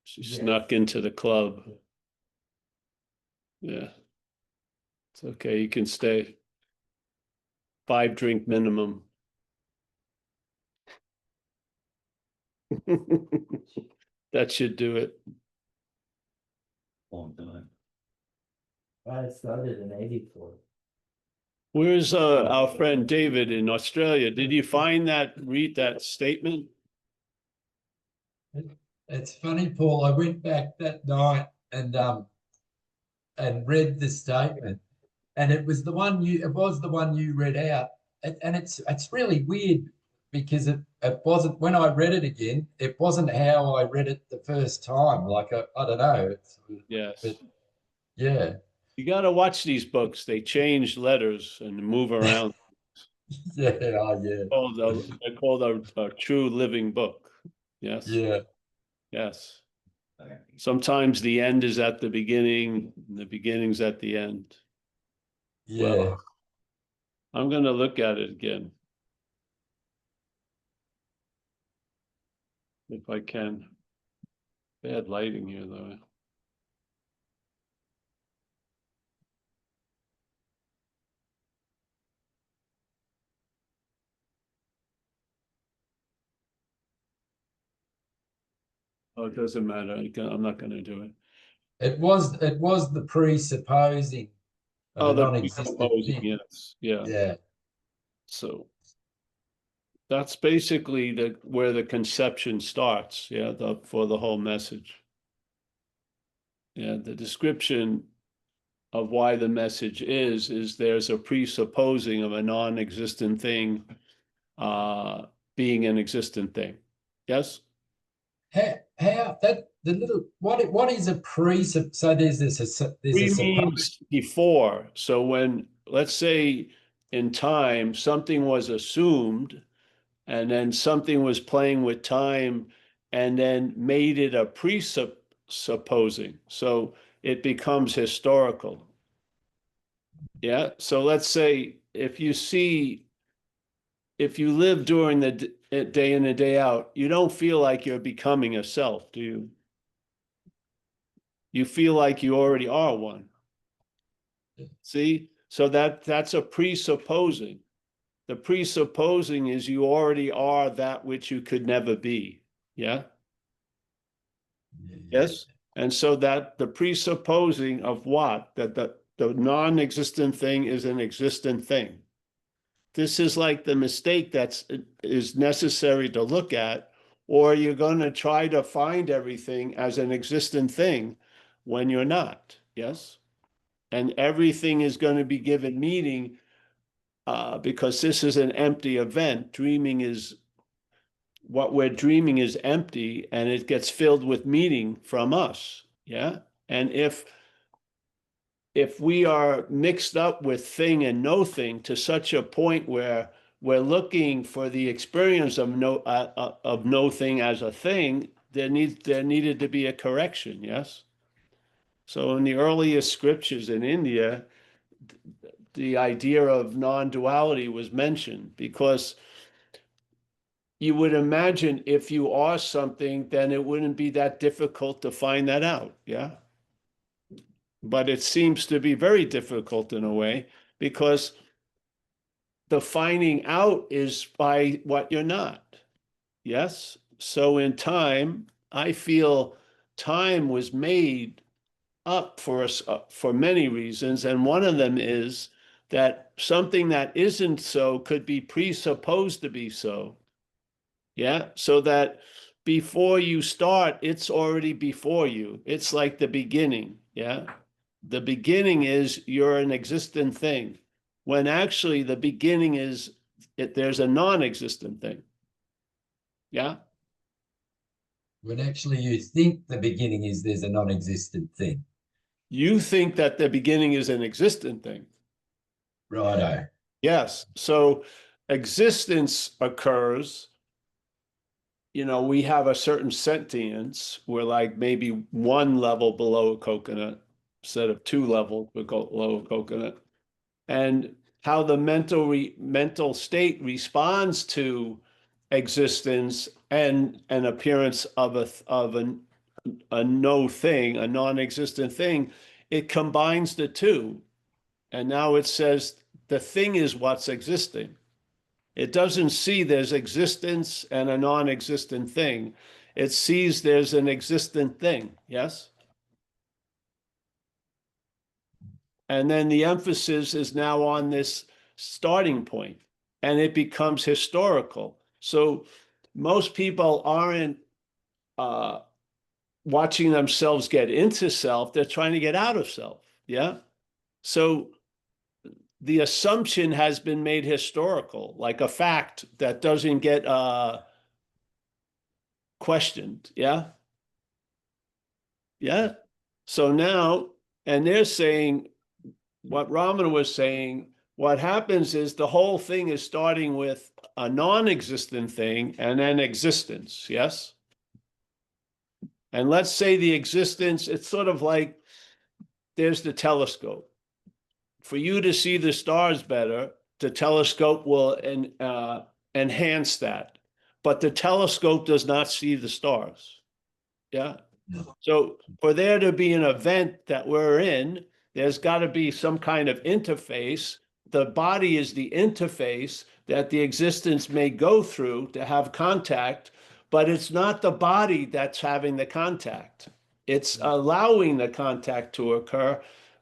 She snuck into the club. Yeah, it's okay. You can stay. 5 drink minimum. That should do it. Long time. I started in 84. Where's our friend David in Australia? Did you find read that statement? It's funny, Paul. I went back that night and read the statement, and it was the one you read out. And it's really weird because it wasn't, when I read it again, it wasn't how I read it the first time. Like I don't know. Yes. But yeah. You got to watch these books. They change letters and move around. Yeah, yeah. They're called a true living book. Yes. Yeah. Yes. Sometimes the end is at the beginning, and the beginning's at the end. Yeah. Well, I'm going to look at it again, if I can. Bad lighting here, though. Oh, it doesn't matter. I'm not going to do it. It was the presupposing of Oh, a the non-existent presupposing, thing. yes. Yeah. Yeah. So that's basically where the conception starts, yeah, for the whole message. Yeah, the description of why the message is there's a presupposing of a non-existent thing being an existent thing. Yes? How that the little what is a presup? So there's a Means before. So when, let's say in time, something was assumed and then something was playing with time and then made it a presupposing. So it becomes historical. Yeah. So let's say if you live during the day in and day out, you don't feel like you're becoming a self, do you? You feel like you already are one. See? So that's a presupposing. The presupposing is you already are that which you could never be. Yeah? Yes? And so that the presupposing of what? That the non-existent thing is an existent thing. This is like the mistake is necessary to look at, or you're going to try to find everything as an existent thing when you're not. Yes? And everything is going to be given meaning because this is an empty event. What we're dreaming is empty and it gets filled with meaning from us. Yeah. And if we are mixed up with thing and no thing to such a point where we're looking for the experience of no thing as a thing, there needed to be a correction. Yes. So in the earliest scriptures in India, the idea of non-duality was mentioned because you would imagine if you are something, then it wouldn't be that difficult to find that out. Yeah. But it seems to be very difficult in a way because the finding out is by what you're not. Yes. So in time, I feel time was made up for us for many reasons. And one of them is that something that isn't so could be presupposed to be so. Yeah. So that before you start, it's already before you. It's like the beginning. Yeah. The beginning is you're an existent thing, when actually the beginning is there's a non-existent thing. Yeah. When actually you think the beginning is there's a non-existent thing. You think that the beginning is an existent thing. Righto. Yes. So existence occurs. We have a certain sentience. We're like maybe one level below a coconut instead of 2 levels below a coconut. And how the mental state responds to existence and an appearance of a no thing, a non-existent thing, it combines the two. And now it says the thing is what's existing. It doesn't see there's existence and a non-existent thing. It sees there's an existent thing. Yes? And then the emphasis is now on this starting point, and it becomes historical. So most people aren't watching themselves get into self, they're trying to get out of self. Yeah. So the assumption has been made historical, like a fact that doesn't get questioned. Yeah. Yeah. So now, and they're saying what Raman was saying, what happens is the whole thing is starting with a non-existent thing and then existence. Yes. And let's say the existence, it's sort of like there's the telescope. For you to see the stars better, the telescope will enhance that. But the telescope does not see the stars. Yeah. So for there to be an event that we're in, there's got to be some kind of interface. The body is the interface that the existence may go through to have contact, but it's not the body that's having the contact. It's allowing the contact to occur,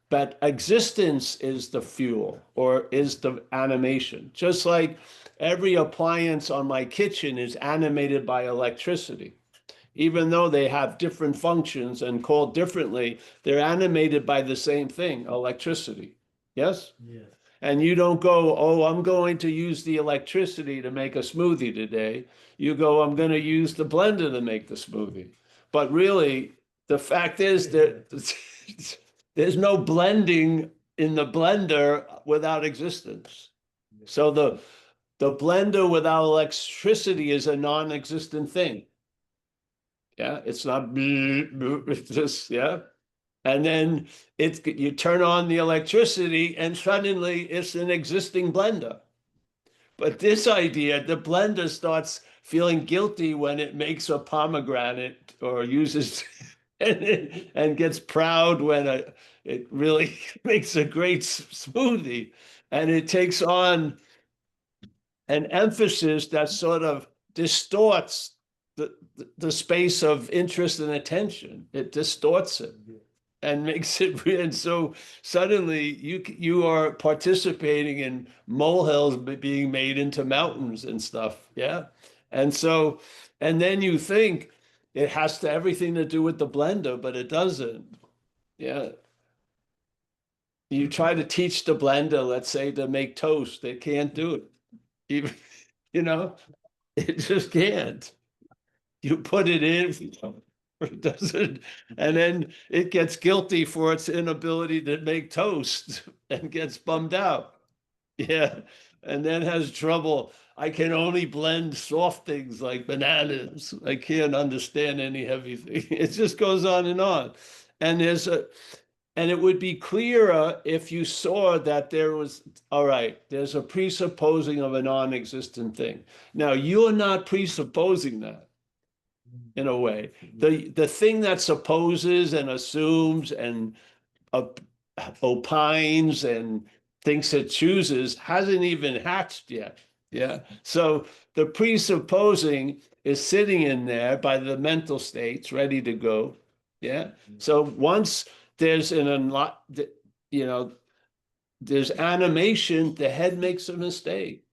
but existence is the fuel or is the animation. Just like every appliance on my kitchen is animated by electricity. Even though they have different functions and called differently, they're animated by the same thing, electricity. Yes? Yes. And you don't go, oh, I'm going to use the electricity to make a smoothie today. You go, I'm going to use the blender to make the smoothie. But really, the fact is that there's no blending in the blender without existence. So the blender without electricity is a non-existent thing. Yeah, it's not, it's just, yeah. And then you turn on the electricity and suddenly it's an existing blender. But this idea, the blender starts feeling guilty when it makes a pomegranate or uses and gets proud when it really makes a great smoothie. And it takes on an emphasis that sort of distorts the space of interest and attention. It distorts it and makes it, and so suddenly you are participating in molehills being made into mountains and stuff. Yeah. And so, and then you think it has to everything to do with the blender, but it doesn't. Yeah. You try to teach the blender, let's say, to make toast, it can't do it. Even, you know, it just can't. You put it in, it doesn't, and then it gets guilty for its inability to make toast and gets bummed out. Yeah. And then has trouble. I can only blend soft things like bananas. I can't understand any heavy thing. It just goes on and on. And and it would be clearer if you saw that there was, all right, there's a presupposing of a non-existent thing. Now, you're not presupposing that in a way. The thing that supposes and assumes and opines and thinks it chooses hasn't even hatched yet. Yeah. So the presupposing is sitting in there by the mental states ready to go. Yeah. So once there's you know, there's animation, the head makes a mistake,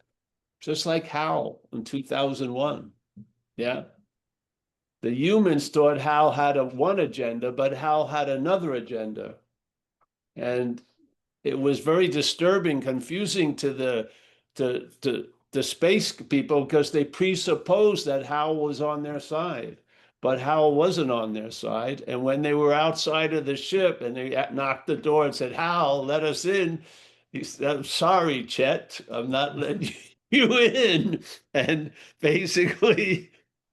just like Hal in 2001. Yeah. The humans thought Hal had one agenda, but Hal had another agenda. And it was very disturbing, confusing to the space people because they presupposed that Hal was on their side, but Hal wasn't on their side. And when they were outside of the ship and they knocked the door and said, "Hal, let us in," he said, "I'm sorry, Chet, I'm not letting you in." And basically,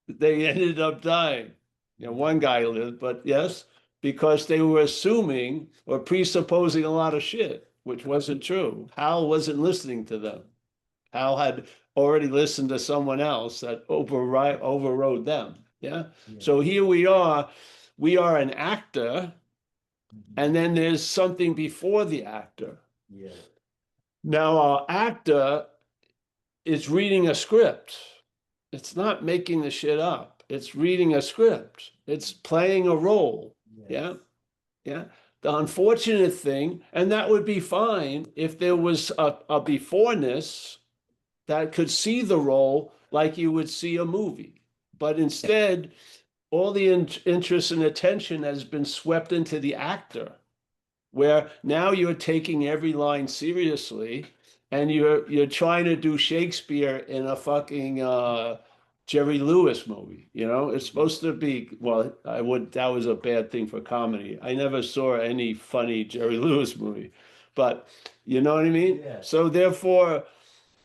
they ended up dying. You know, one guy lived, but yes, because they were assuming or presupposing a lot of shit, which wasn't true. Hal wasn't listening to them. Hal had already listened to someone else that overrode them. Yeah. Yeah. So here we are. we are an actor, and then there's something before the actor. Yeah. Now, our actor is reading a script. It's not making the shit up. It's reading a script. It's playing a role. Yeah. Yeah. The unfortunate thing, and that would be fine if there was a beforeness that could see the role like you would see a movie. But instead, all the interest and attention has been swept into the actor, where now you're taking every line seriously, and you're trying to do Shakespeare in a fucking Jerry Lewis movie. You know, it's supposed to be, well, that was a bad thing for comedy. I never saw any funny Jerry Lewis movie, but you know what I mean? Yeah. So therefore,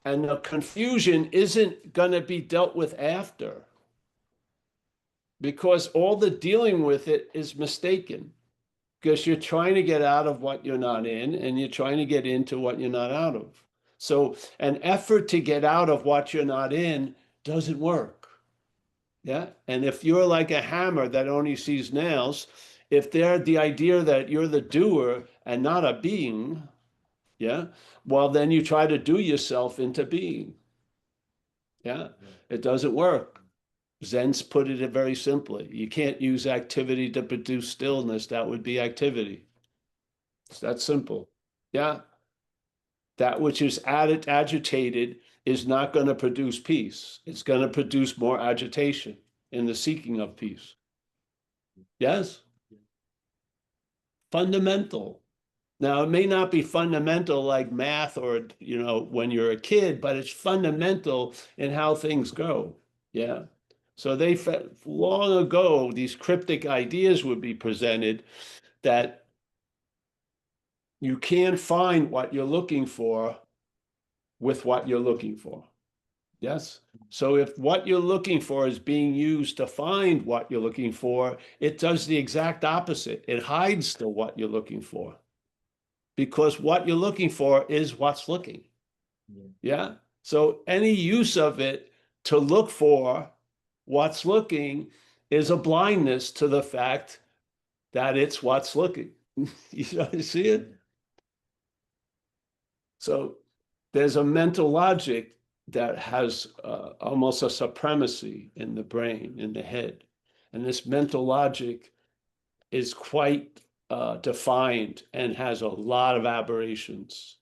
and the confusion isn't going to be dealt with after, because all the dealing with it is mistaken, because you're trying to get out of what you're not in, and you're trying to get into what you're not out of. So an effort to get out of what you're not in doesn't work. Yeah. And if you're like a hammer that only sees nails, if they're the idea that you're the doer and not a being, yeah, well, then you try to do yourself into being. Yeah. It doesn't work. Zen's put it very simply. You can't use activity to produce stillness. That would be activity. It's that simple. Yeah. That which is agitated is not going to produce peace. It's going to produce more agitation in the seeking of peace. Yes? Fundamental. Now, it may not be fundamental like math or, when you're a kid, but it's fundamental in how things go. Yeah. So long ago, these cryptic ideas would be presented that you can't find what you're looking for with what you're looking for. Yes. So if what you're looking for is being used to find what you're looking for, it does the exact opposite. It hides the what you're looking for, because what you're looking for is what's looking. Yeah. So any use of it to look for what's looking is a blindness to the fact that it's what's looking. You see it? So there's a mental logic that has almost a supremacy in the brain, in the head. And this mental logic is quite defined and has a lot of aberrations.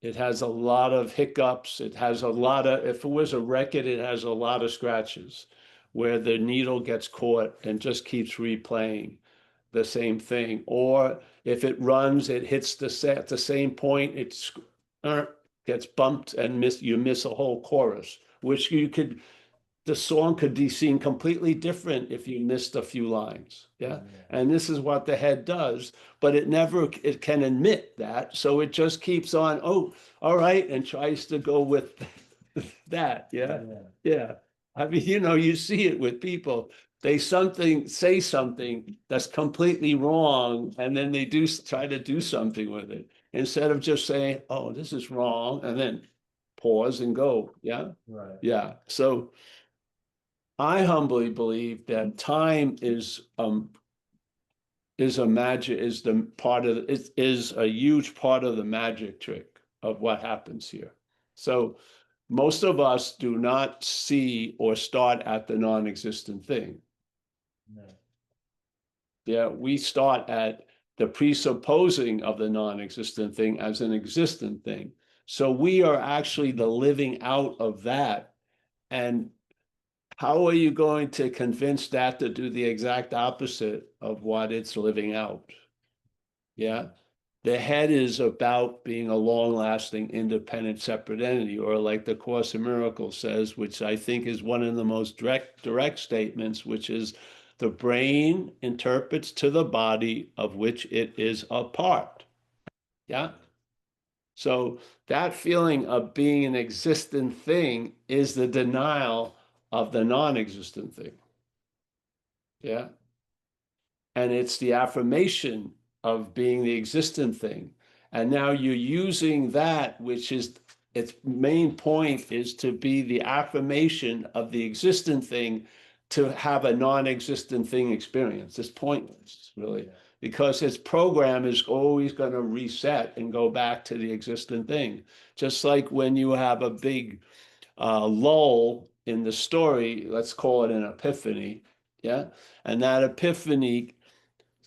It has a lot of hiccups. It has a lot of, if it was a record, it has a lot of scratches where the needle gets caught and just keeps replaying the same thing. Or if it runs, it hits at the same point, it gets bumped and you miss a whole chorus, which the song could be seen completely different if you missed a few lines. Yeah. And this is what the head does, but it can admit that. So it just keeps on, oh, all right, and tries to go with that. Yeah. Yeah. I mean, you see it with people. They say something that's completely wrong, and then they try to do something with it instead of just saying, oh, this is wrong, and then pause and go. Yeah. Right. Yeah. So I humbly believe that time is a magic, is the part of it is a huge part of the magic trick of what happens here. So most of us do not see or start at the non-existent thing. No. Yeah, we start at the presupposing of the non-existent thing as an existent thing. So we are actually the living out of that. And how are you going to convince that to do the exact opposite of what it's living out? Yeah. The head is about being a long-lasting, independent, separate entity, or like the Course in Miracles says, which I think is one of the most direct statements, which is the brain interprets to the body of which it is a part. Yeah. So that feeling of being an existent thing is the denial of the non-existent thing. Yeah. And it's the affirmation of being the existent thing. And now you're using that, which is its main point is to be the affirmation of the existent thing to have a non-existent thing experience. It's pointless, really, Yeah. because its program is always going to reset and go back to the existent thing. Just like when you have a big lull in the story, let's call it an epiphany, yeah? And that epiphany,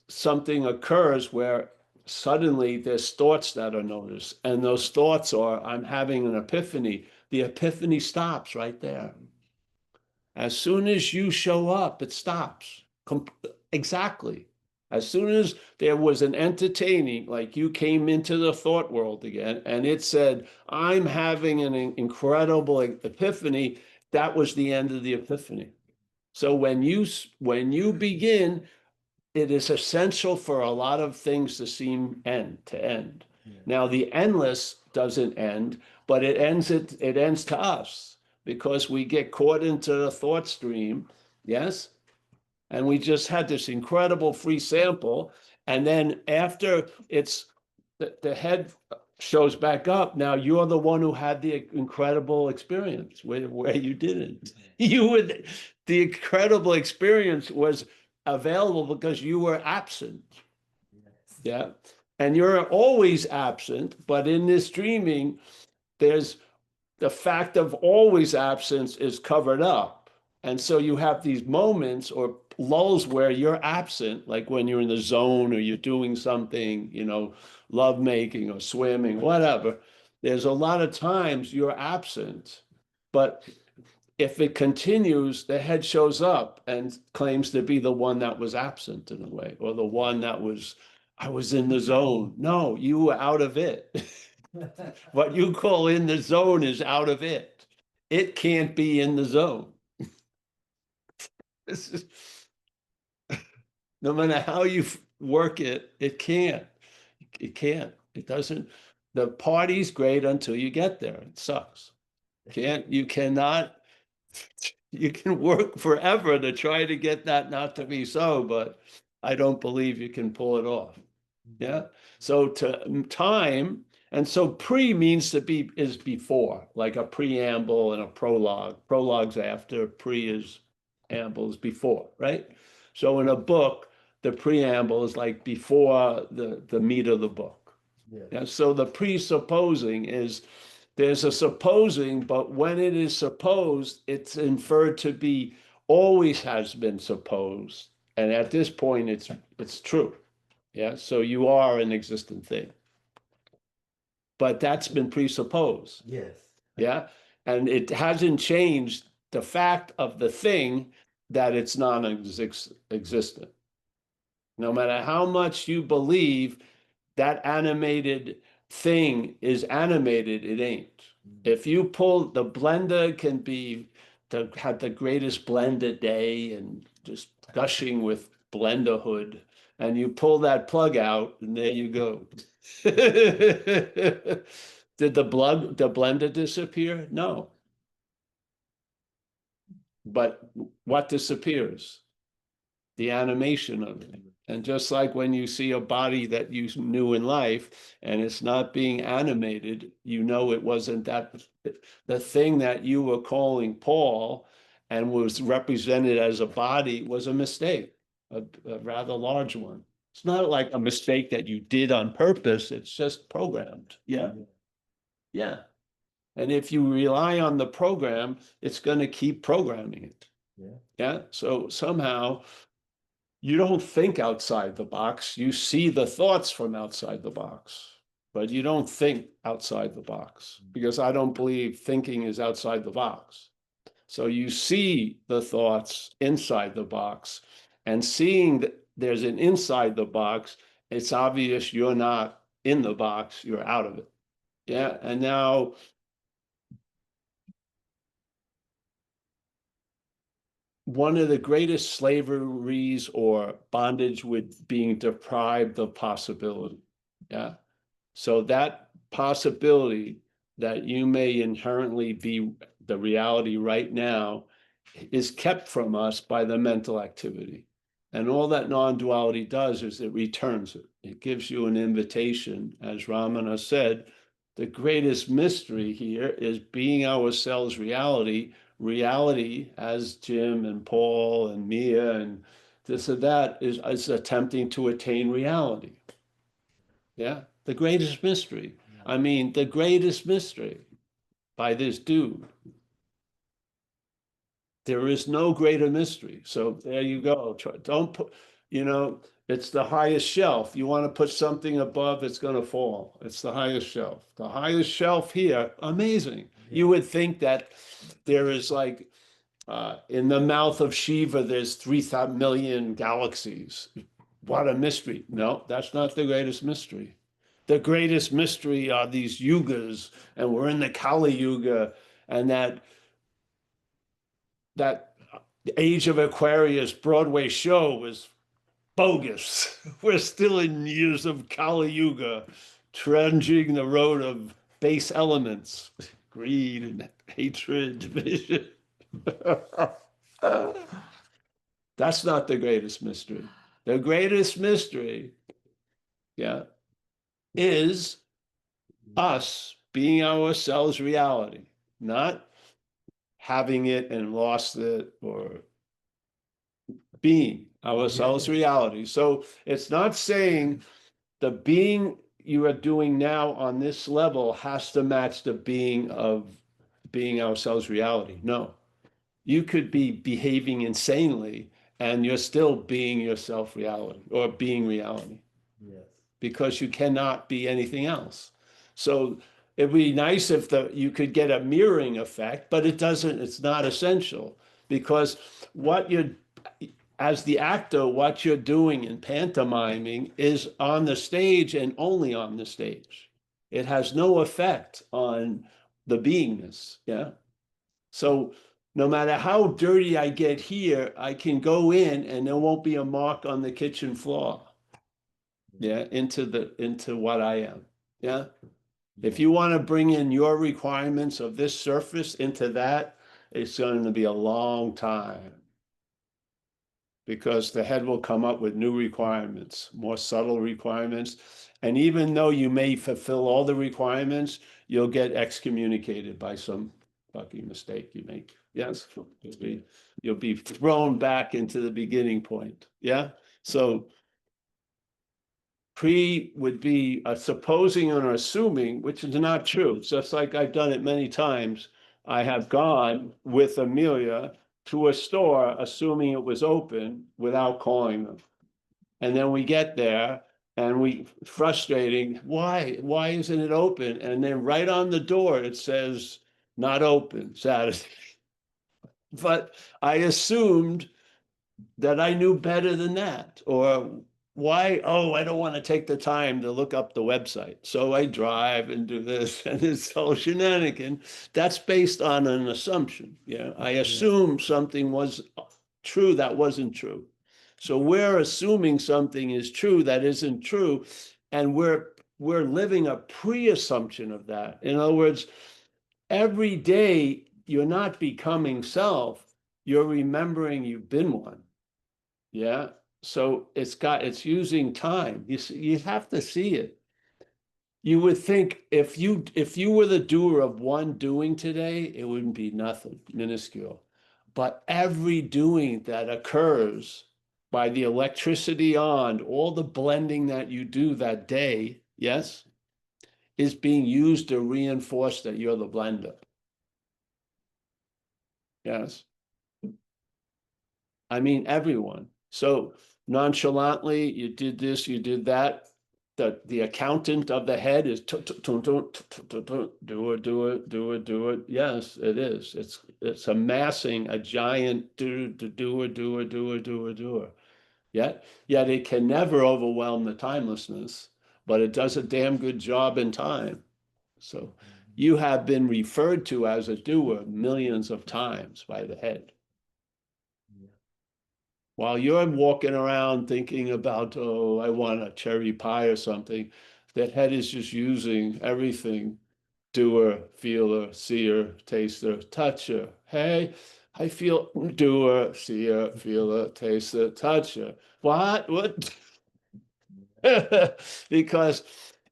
something occurs where suddenly there's thoughts that are noticed, and those thoughts are, I'm having an epiphany. The epiphany stops right there. As soon as you show up, it stops. Exactly. As soon as there was an entertaining, like you came into the thought world again, and it said, I'm having an incredible epiphany, that was the end of the epiphany. So when you begin, it is essential for a lot of things to seem to end. Yeah. Now the endless doesn't end, but it ends to us because we get caught into the thought stream, yes? And we just had this incredible free sample. And then after the head shows back up, now you're the one who had the incredible experience where you didn't. The incredible experience was available because you were absent. Yes. Yeah. And you're always absent, but in this dreaming, there's the fact of always absence is covered up. And so you have these moments or lulls where you're absent, like when you're in the zone or you're doing something, love making or swimming, whatever. There's a lot of times you're absent, but if it continues, the head shows up and claims to be the one that was absent in a way, or the one that I was in the zone. No, you were out of it. What you call in the zone is out of it. It can't be in the zone. This is, no matter how you work it, it can't. It can't. It doesn't. The party's great until you get there. It sucks. You cannot, you can work forever to try to get that not to be so, but I don't believe you can pull it off. Yeah. So to time, and so pre means to be is before, like a preamble and a prologue. Prologue's after, pre is amble is before, right? So in a book, the preamble is like before the meat of the book. Yeah. Yeah. So the presupposing is there's a supposing, but when it is supposed, it's inferred to be always has been supposed. And at this point, it's true. Yeah, so you are an existent thing. But that's been presupposed. Yes. Yeah. And it hasn't changed the fact of the thing that it's non-existent. No matter how much you believe that animated thing is animated, it ain't. If you pull the blender can be had the greatest blender day and just gushing with blenderhood, and you pull that plug out, and there you go. Did the blender disappear? No. But what disappears? The animation of it. And just like when you see a body that you knew in life and it's not being animated, it wasn't that the thing that you were calling Paul and was represented as a body was a mistake, a rather large one. It's not like a mistake that you did on purpose. It's just programmed. Yeah. Yeah. And if you rely on the program, it's going to keep programming it. Yeah. Yeah. So somehow you don't think outside the box. You see the thoughts from outside the box, but you don't think outside the box because I don't believe thinking is outside the box. So you see the thoughts inside the box, and seeing that there's an inside the box, it's obvious you're not in the box, you're out of it. Yeah. And now one of the greatest slaveries or bondage with being deprived of possibility. Yeah. So that possibility that you may inherently be the reality right now is kept from us by the mental activity. And all that non-duality does is it returns it. It gives you an invitation. As Ramana said, the greatest mystery here is being ourselves reality reality, as Jim and Paul and Mia and this and that is attempting to attain reality. Yeah, the greatest mystery. I mean, the greatest mystery by this dude. There is no greater mystery. So there you go. Don't put, it's the highest shelf. You want to put something above, it's going to fall. It's the highest shelf. The highest shelf here, amazing. You would think that there is like, in the mouth of Shiva, there's 3,000,000 galaxies. What a mystery. No, that's not the greatest mystery. The greatest mystery are these yugas, and we're in the Kali Yuga, and that Age of Aquarius Broadway show was bogus. We're still in years of Kali Yuga, trudging the road of base elements, greed and hatred, division. That's not the greatest mystery. The greatest mystery, yeah, is us being ourselves reality, not having it and lost it, or being ourselves reality. So it's not saying the being you are doing now on this level has to match the being of being ourselves reality. No, you could be behaving insanely and you're still being yourself reality or being reality. Yes. Because you cannot be anything else. So it'd be nice if you could get a mirroring effect, but it doesn't, it's not essential, because as the actor, what you're doing in pantomiming is on the stage and only on the stage. It has no effect on the beingness. Yeah. So no matter how dirty I get here, I can go in and there won't be a mark on the kitchen floor. Yeah, into what I am. Yeah. If you want to bring in your requirements of this surface into that, it's going to be a long time, because the head will come up with new requirements, more subtle requirements. And even though you may fulfill all the requirements, you'll get excommunicated by some fucking mistake you make. Yes. You'll be thrown back into the beginning point. Yeah. So pre would be a supposing or assuming, which is not true. Just like I've done it many times. I have gone with Amelia to a store, assuming it was open without calling them. And then we get there and frustrating, why isn't it open? And then right on the door, it says not open Saturday. But I assumed that I knew better than that, or why? Oh, I don't want to take the time to look up the website. So I drive and do this, and it's all shenanigan. That's based on an assumption. Yeah. I assume something was true that wasn't true. So we're assuming something is true that isn't true. And we're living a pre-assumption of that. In other words, every day you're not becoming self, you're remembering you've been one. Yeah. So it's using time. You have to see it. You would think if you were the doer of one doing today, it wouldn't be nothing, minuscule. But every doing that occurs by the electricity on, all the blending that you do that day, yes, is being used to reinforce that you're the blender. Yes. I mean, everyone. So nonchalantly, you did this, you did that. The accountant of the head is do it. Yes, it is. It's amassing a giant do. Yet it can never overwhelm the timelessness, but it does a damn good job in time. So you have been referred to as a doer millions of times by the head. While you're walking around thinking about, oh, I want a cherry pie or something, that head is just using everything: doer, feeler, seer, taster, toucher. Hey, I feel doer, seer, feeler, taster, toucher. What? Because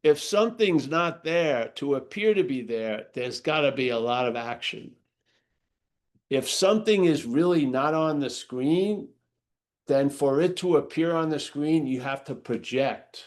if something's not there to appear to be there, there's got to be a lot of action. if something is really not on the screen, then for it to appear on the screen, you have to project.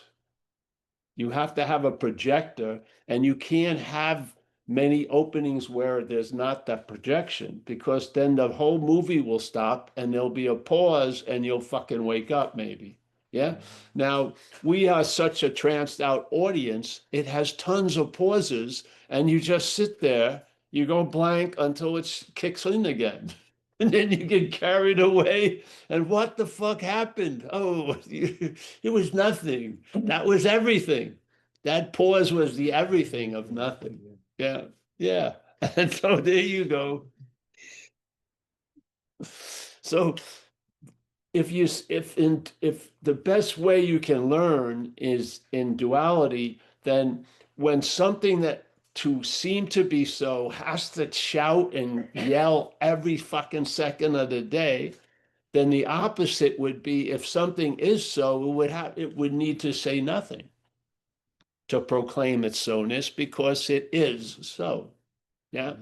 You have to have a projector, and you can't have many openings where there's not that projection, because then the whole movie will stop and there'll be a pause and you'll fucking wake up maybe. Yeah. Now, we are such a tranced out audience, it has tons of pauses, and you just sit there, you go blank until it kicks in again. And then you get carried away. And what the fuck happened? Oh, it was nothing. That was everything. That pause was the everything of nothing. Yeah. Yeah. And so there you go. So if the best way you can learn is in duality, then when something that to seem to be so has to shout and yell every fucking second of the day, then the opposite would be if something is so, it would need to say nothing to proclaim its so-ness because it is so. Yeah.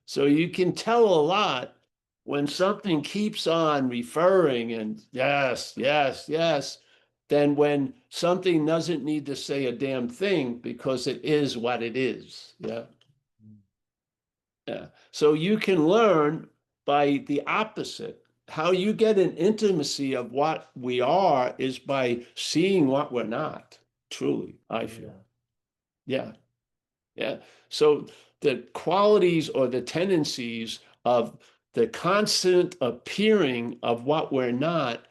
So you can tell a lot when something keeps on referring and yes, yes, yes, then when something doesn't need to say a damn thing because it is what it is. Yeah. Yeah. So you can learn by the opposite. How you get an intimacy of what we are is by seeing what we're not, truly, I feel. Yeah. Yeah. So the qualities or the tendencies of the constant appearing of what we're not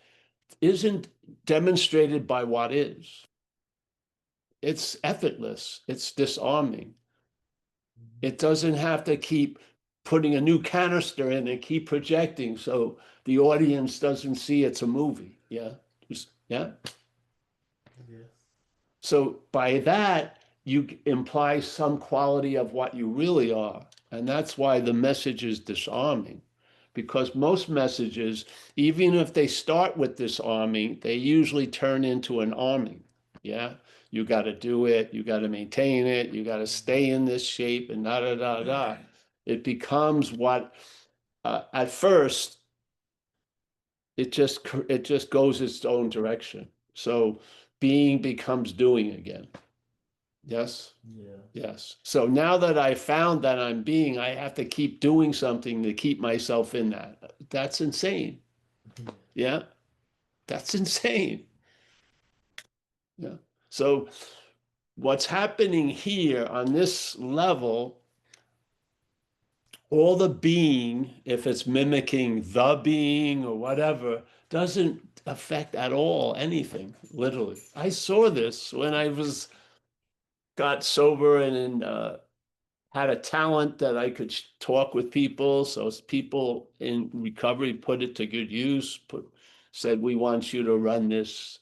isn't demonstrated by what is. It's effortless. It's disarming. It doesn't have to keep putting a new canister in and keep projecting so the audience doesn't see it's a movie. Yeah. Yeah. So by that, you imply some quality of what you really are. And that's why the message is disarming. Because most messages, even if they start with disarming, they usually turn into an arming. Yeah. You got to do it. You got to maintain it. You got to stay in this shape and da da da da. It becomes what at first it just goes its own direction. So being becomes doing again. Yes. Yes. So now that I found that I'm being, I have to keep doing something to keep myself in that. That's insane. Yeah. That's insane. Yeah. So what's happening here on this level, all the being, if it's mimicking the being or whatever, doesn't affect at all anything, literally. I saw this when I got sober and had a talent that I could talk with people. So people in recovery put it to good use, said, we want you to run this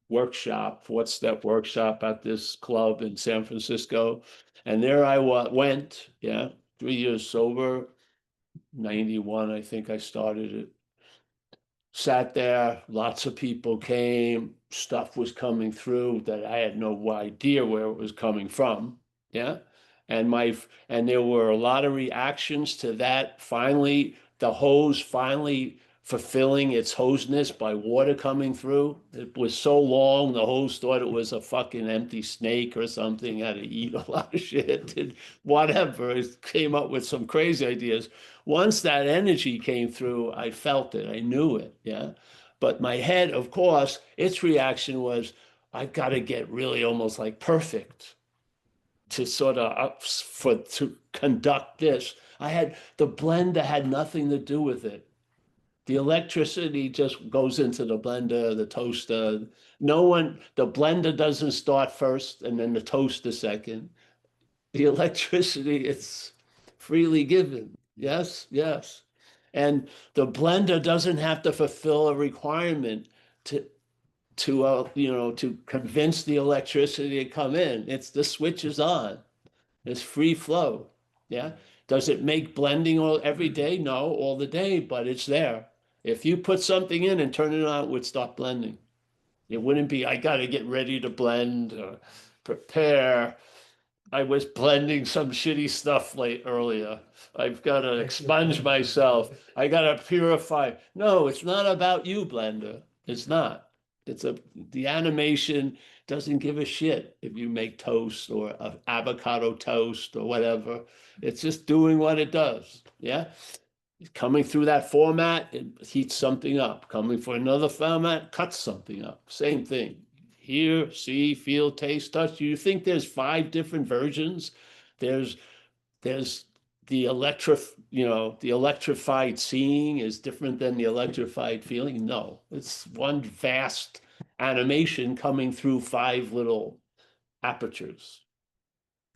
workshop, fourth-step workshop at this club in San Francisco. And there I went, yeah, 3 years sober, 91, I think I started it. Sat there, lots of people came, stuff was coming through that I had no idea where it was coming from. Yeah. And there were a lot of reactions to that. Finally, the hose finally fulfilling its hoseness by water coming through. It was so long, the hose thought it was a fucking empty snake or something, had to eat a lot of shit and whatever. It came up with some crazy ideas. Once that energy came through, I felt it, I knew it, yeah. But my head, of course, its reaction was, I've got to get really almost like perfect to sort of to conduct this. The blender had nothing to do with it. The electricity just goes into the blender, the toaster. The blender doesn't start first and then the toaster second. The electricity, it's freely given. Yes, yes. And the blender doesn't have to fulfill a requirement to convince the electricity to come in. It's the switch is on. It's free flow. Yeah. Does it make blending every day? No, all the day, but it's there. If you put something in and turn it on, it would stop blending. It wouldn't be, I got to get ready to blend or prepare. I was blending some shitty stuff late earlier. I've got to expunge myself. I got to purify. No, it's not about you, Blender. It's not. The animation doesn't give a shit if you make toast or avocado toast or whatever. It's just doing what it does. Yeah. Coming through that format, it heats something up. Coming for another format, cuts something up. Same thing. Hear, see, feel, taste, touch. You think there's 5 different versions? There's there's the the electrified seeing is different than the electrified feeling. No, it's one vast animation coming through 5 little apertures.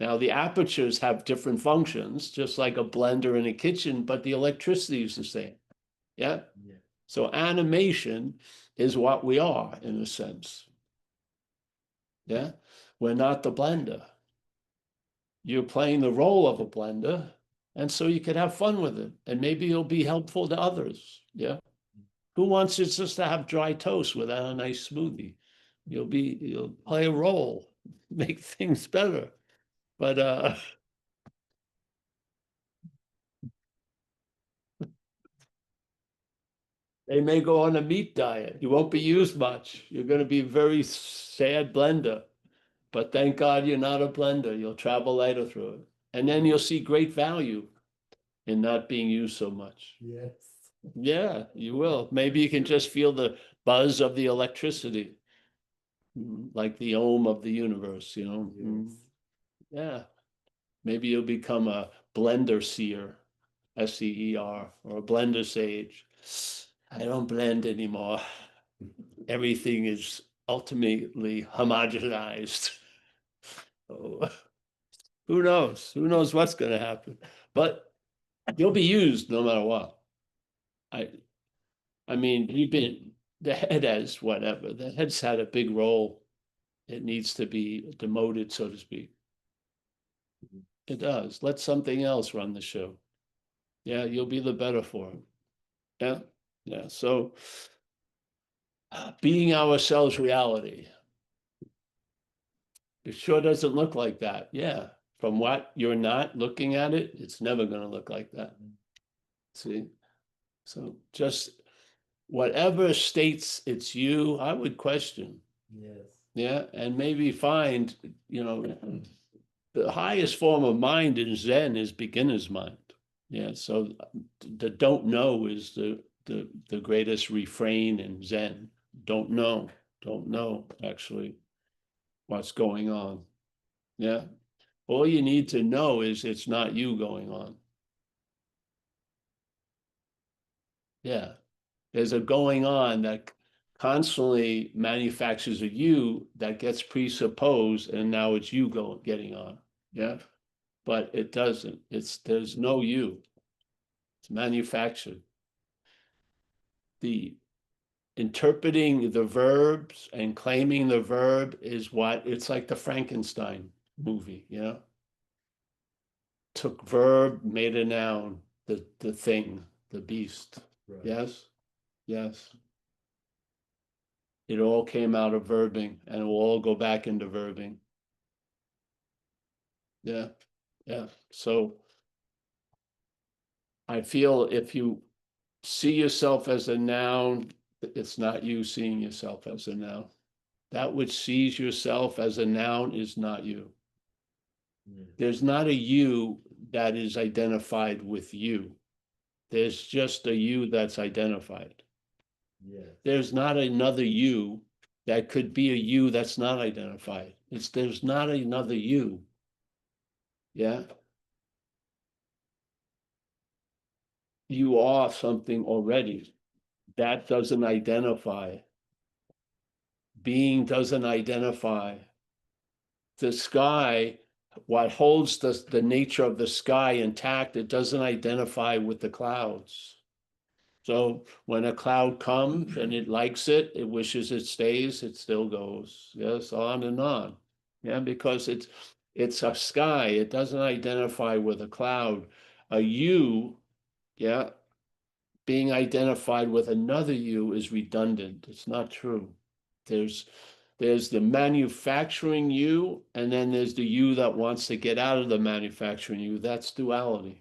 Now, the apertures have different functions, just like a blender in a kitchen, but the electricity is the same. Yeah. Yeah. So animation is what we are in a sense. Yeah. We're not the blender. You're playing the role of a blender, and so you could have fun with it, and maybe it'll be helpful to others. Yeah. Who wants it just to have dry toast without a nice smoothie? You'll play a role, make things better. But they may go on a meat diet. You won't be used much. You're going to be a very sad blender. But thank God you're not a blender. You'll travel lighter through it. And then you'll see great value in not being used so much. Yes. Yeah, you will. Maybe you can just feel the buzz of the electricity, like the ohm of the universe, Yes. Yeah. Maybe you'll become a blender seer, SEER, or a blender sage. I don't blend anymore. Everything is ultimately homogenized. Oh, who knows? Who knows what's going to happen? But you'll be used no matter what. I, I mean, the head has whatever. The head's had a big role. It needs to be demoted, so to speak. It does. Let something else run the show. Yeah, you'll be the better for it. Yeah, yeah. So being ourselves reality. It sure doesn't look like that. Yeah. From what you're not looking at it, it's never going to look like that. See? So just whatever states it's you, I would question. Yes. Yeah. And maybe find, the highest form of mind in Zen is beginner's mind. Yeah. So the don't know is the greatest refrain in Zen. Don't know. Don't know actually what's going on. Yeah. All you need to know is it's not you going on. Yeah. There's a going on that constantly manufactures a you that gets presupposed, and now it's you getting on. Yeah. But it doesn't. There's no you. It's manufactured. The interpreting the verbs and claiming the verb is what it's like the Frankenstein movie, took verb, made a noun, the thing, the beast. Right. Yes, yes. It all came out of verbing, and it will all go back into verbing. Yeah, yeah. So I feel if you see yourself as a noun, it's not you seeing yourself as a noun. That which sees yourself as a noun is not you. Yeah. There's not a you that is identified with you. There's just a you that's identified. Yes. There's not another you that could be a you that's not identified. There's not another you. Yeah. You are something already. That doesn't identify. Being doesn't identify. The sky, what holds the nature of the sky intact, it doesn't identify with the clouds. So when a cloud comes and it likes it, it wishes it stays, it still goes. Yes, on and on. Yeah, because it's a sky. It doesn't identify with a cloud. A you, yeah, being identified with another you is redundant. It's not true. There's There's the manufacturing you, and then there's the you that wants to get out of the manufacturing you. That's duality.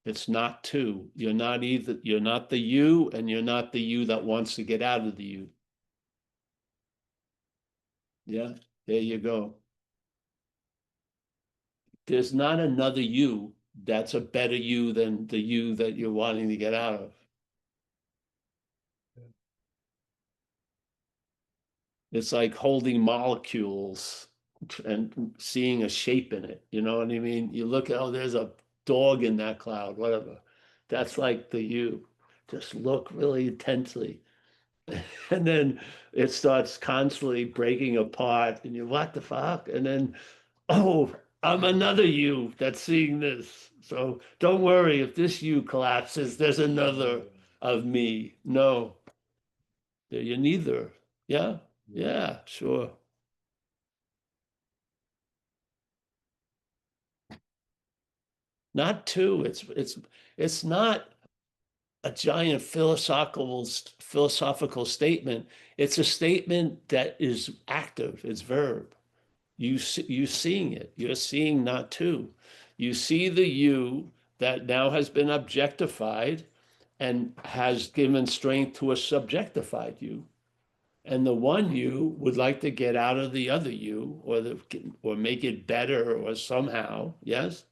It's not two. You're not the you, and you're not the you that wants to get out of the you. Yeah, there you go. There's not another you that's a better you than the you that you're wanting to get out of. It's like holding molecules and seeing a shape in it. You know what I mean? You look at, oh, there's a dog in that cloud, whatever. That's like the you. Just look really intensely. And then it starts constantly breaking apart, and you, what the fuck? And then, oh, I'm another you that's seeing this. So don't worry if this you collapses, there's another of me. No, you're neither. Yeah, yeah, sure. Not two. It's not a giant philosophical statement. It's a statement that is active. It's verb. You seeing it. You're seeing not two. You see the you that now has been objectified and has given strength to a subjectified you. And the one you would like to get out of the other you, or make it better or somehow, yes?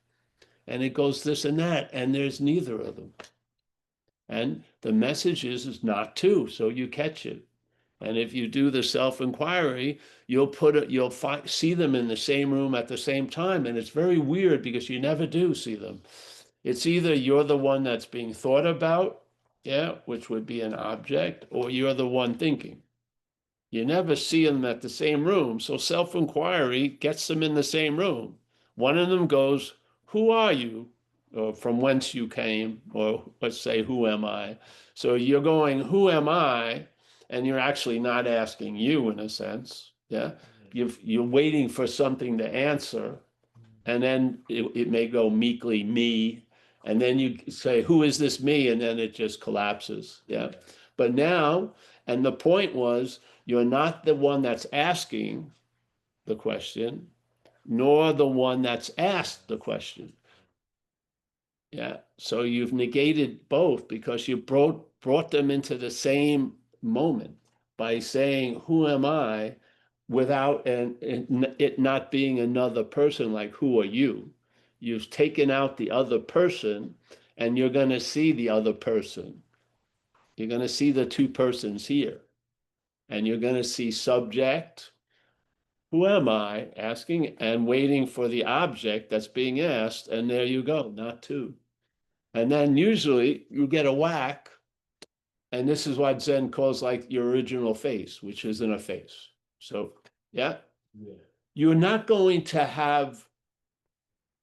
And it goes this and that, and there's neither of them. And the message is not two, so you catch it. And if you do the self-inquiry, you'll see them in the same room at the same time. And it's very weird because you never do see them. It's either you're the one that's being thought about, yeah, which would be an object, or you're the one thinking. You never see them at the same room. So self-inquiry gets them in the same room. One of them goes, who are you? Or from whence you came, or let's say, who am I? So you're going, who am I? And you're actually not asking you in a sense. Yeah. You're waiting for something to answer. And then it may go meekly, me. And then you say, who is this me? And then it just collapses. Yeah. But now, and the point was, you're not the one that's asking the question, nor the one that's asked the question. Yeah. So you've negated both because you brought them into the same moment by saying, who am I? Without it not being another person, like, who are you? You've taken out the other person, and you're going to see the other person. You're going to see the two persons here. And you're going to see subject, who am I, asking, and waiting for the object that's being asked. And there you go, not two. And then usually you get a whack. And this is what Zen calls like your original face, which isn't a face. So, yeah. You're not going to have,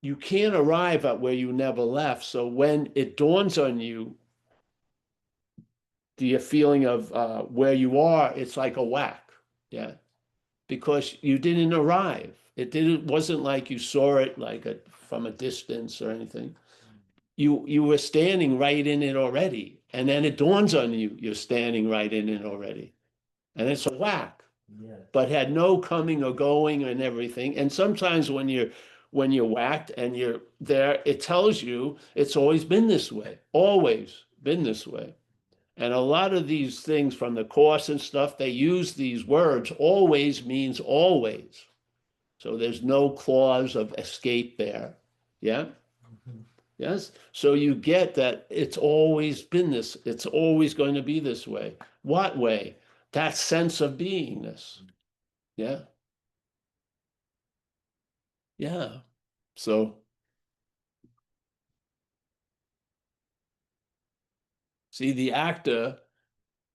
you can't arrive at where you never left. So when it dawns on you, the feeling of where you are, it's like a whack. Yeah. Because you didn't arrive. Wasn't like you saw it like from a distance or anything. You were standing right in it already. And then it dawns on you, you're standing right in it already. And it's a whack. Yeah. But had no coming or going and everything. And sometimes when you're whacked and you're there, it tells you it's always been this way, always been this way. And a lot of these things from the Course and stuff, they use these words. Always means always. So there's no clause of escape there. Yeah. Yes. So you get that it's always been this, it's always going to be this way. What way? That sense of beingness. Yeah. Yeah. So see, the actor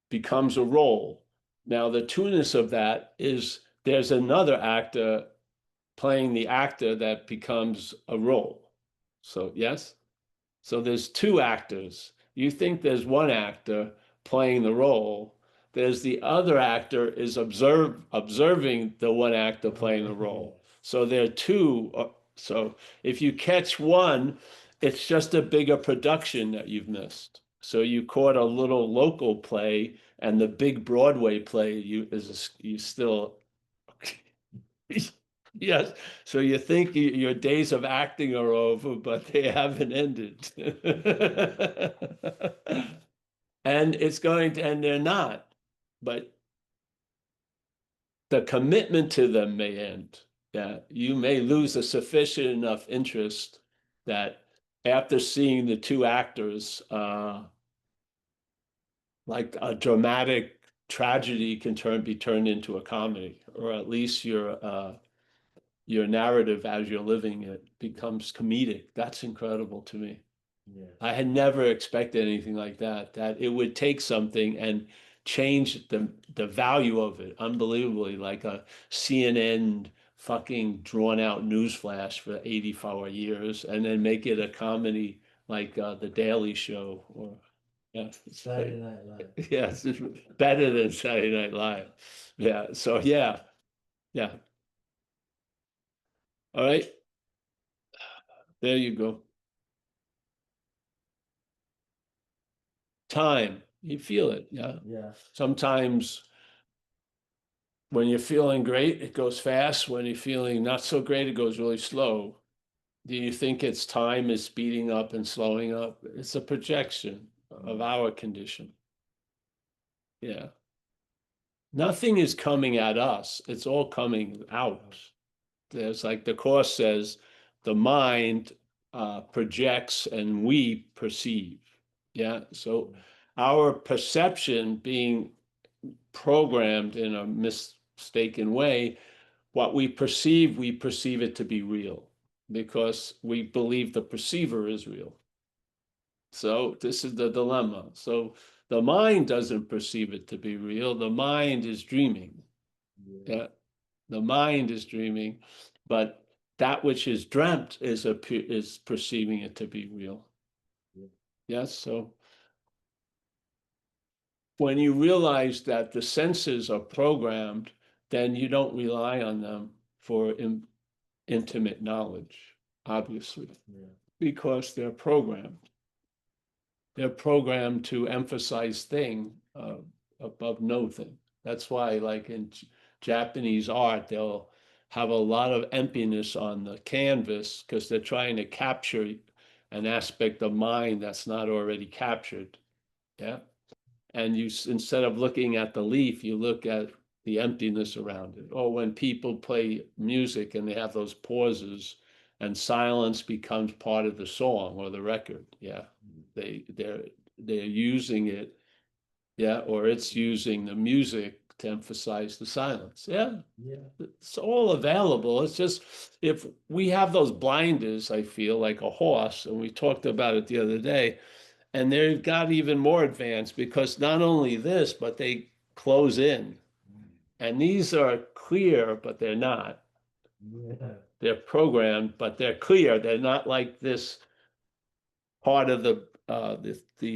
becomes a role. Now, the two-ness of that is there's another actor playing the actor that becomes a role. So, yes? So there's two actors. You think there's one actor playing the role. There's the other actor is observing the one actor playing the role. So there are two. So if you catch one, it's just a bigger production that you've missed. So you caught a little local play, and the big Broadway play you still yes. So you think your days of acting are over, but they haven't ended. And it's going to, and they're not, but the commitment to them may end. Yeah, you may lose a sufficient enough interest that after seeing the two actors, like a dramatic tragedy can be turned into a comedy, or at least your narrative as you're living it becomes comedic. That's incredible to me. Yeah. I had never expected anything like that, that it would take something and change the value of it unbelievably, like a CNN fucking drawn out news flash for 84 years and then make it a comedy like The Daily Show or yeah, Saturday Night Live. yes, it's better than Saturday Night Live. Yeah, so yeah, yeah. All right, there you go. Time, you feel it, yeah. Yeah. Sometimes when you're feeling great, it goes fast. When you're feeling not so great, it goes really slow. Do you think it's time is speeding up and slowing up? It's a projection of our condition. Yeah. Nothing is coming at us. It's all coming out. There's like the Course says, the mind projects and we perceive. Yeah. So our perception being programmed in a mistaken way, what we perceive it to be real because we believe the perceiver is real. So this is the dilemma. So the mind doesn't perceive it to be real. The mind is dreaming. Yeah. The mind is dreaming, but that which is dreamt is perceiving it to be real. Yes. So when you realize that the senses are programmed, then you don't rely on them for intimate knowledge, obviously, because they're programmed. They're programmed to emphasize thing above no thing. That's why, like in Japanese art, they'll have a lot of emptiness on the canvas because they're trying to capture an aspect of mind that's not already captured. Yeah. And you, instead of looking at the leaf, you look at the emptiness around it. Or when people play music and they have those pauses and silence becomes part of the song or the record. Yeah. They're using it. Yeah. Or it's using the music to emphasize the silence. Yeah. Yeah. It's all available. It's just if we have those blinders, I feel like a horse, and we talked about it the other day, and they've got even more advanced because not only this, but they close in. And these are clear, but they're not. Yeah. They're programmed, but they're clear. They're not like this part of the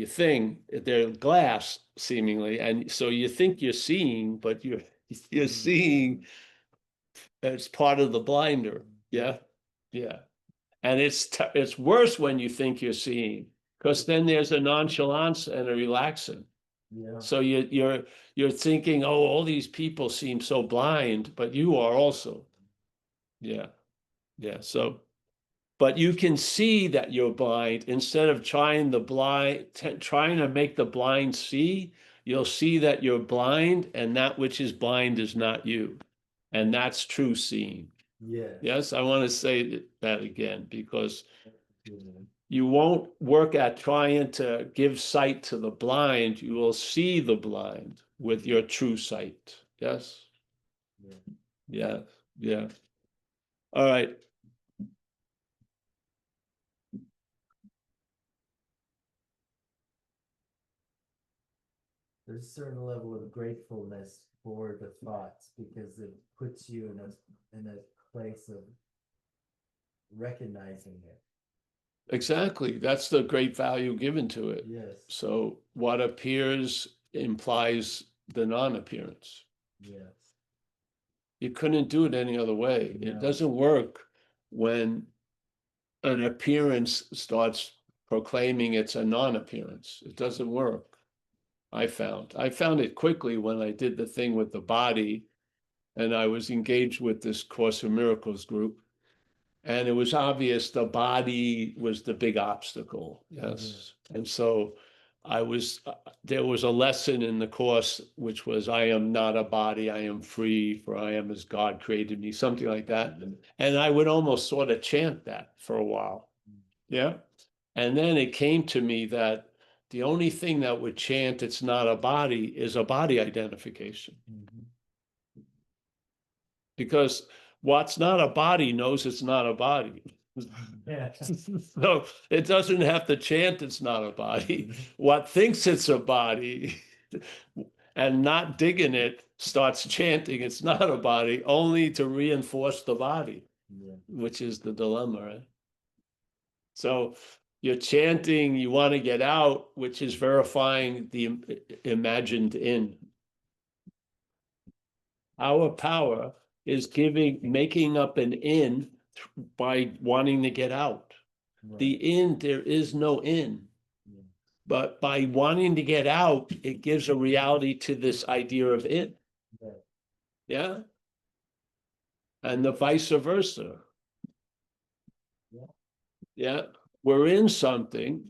thing. They're glass seemingly, and so you think you're seeing, but you're seeing as part of the blinder. Yeah, yeah. And it's worse when you think you're seeing, because then there's a nonchalance and a relaxing. Yeah. So you're thinking, oh, all these people seem so blind, but you are also. Yeah, yeah. So, but you can see that you're blind instead of trying trying to make the blind see. You'll see that you're blind, and that which is blind is not you, and that's true seeing. Yeah. Yes, I want to say that again because Yeah. you won't work at trying to give sight to the blind. You will see the blind with your true sight. Yes? Yeah. Yeah. Yeah. All right. There's a certain level of gratefulness for the thoughts because it puts you in a place of recognizing it. Exactly. That's the great value given to it. Yes. So what appears implies the non-appearance. Yes. You couldn't do it any other way. It No. doesn't work when an appearance starts proclaiming it's a non-appearance. It doesn't work. I found it quickly when I did the thing with the body, and I was engaged with this Course in Miracles group. And it was obvious the body was the big obstacle. Yes. And so there was a lesson in the course, which was, I am not a body, I am free, for I am as God created me, something like that. And I would almost sort of chant that for a while. Yeah. And then it came to me that the only thing that would chant it's not a body is a body identification. Because what's not a body knows it's not a body. Yeah. So it doesn't have to chant it's not a body. What thinks it's a body and not digging it starts chanting it's not a body, only to reinforce the body, Yeah. which is the dilemma, right? So you're chanting, you want to get out, which is verifying the imagined in. Our power is making up an in by wanting to get out. The in, there is no in. Yeah. But by wanting to get out, it gives a reality to this idea of in. Yeah. Yeah. And the vice versa. Yeah. Yeah. We're in something.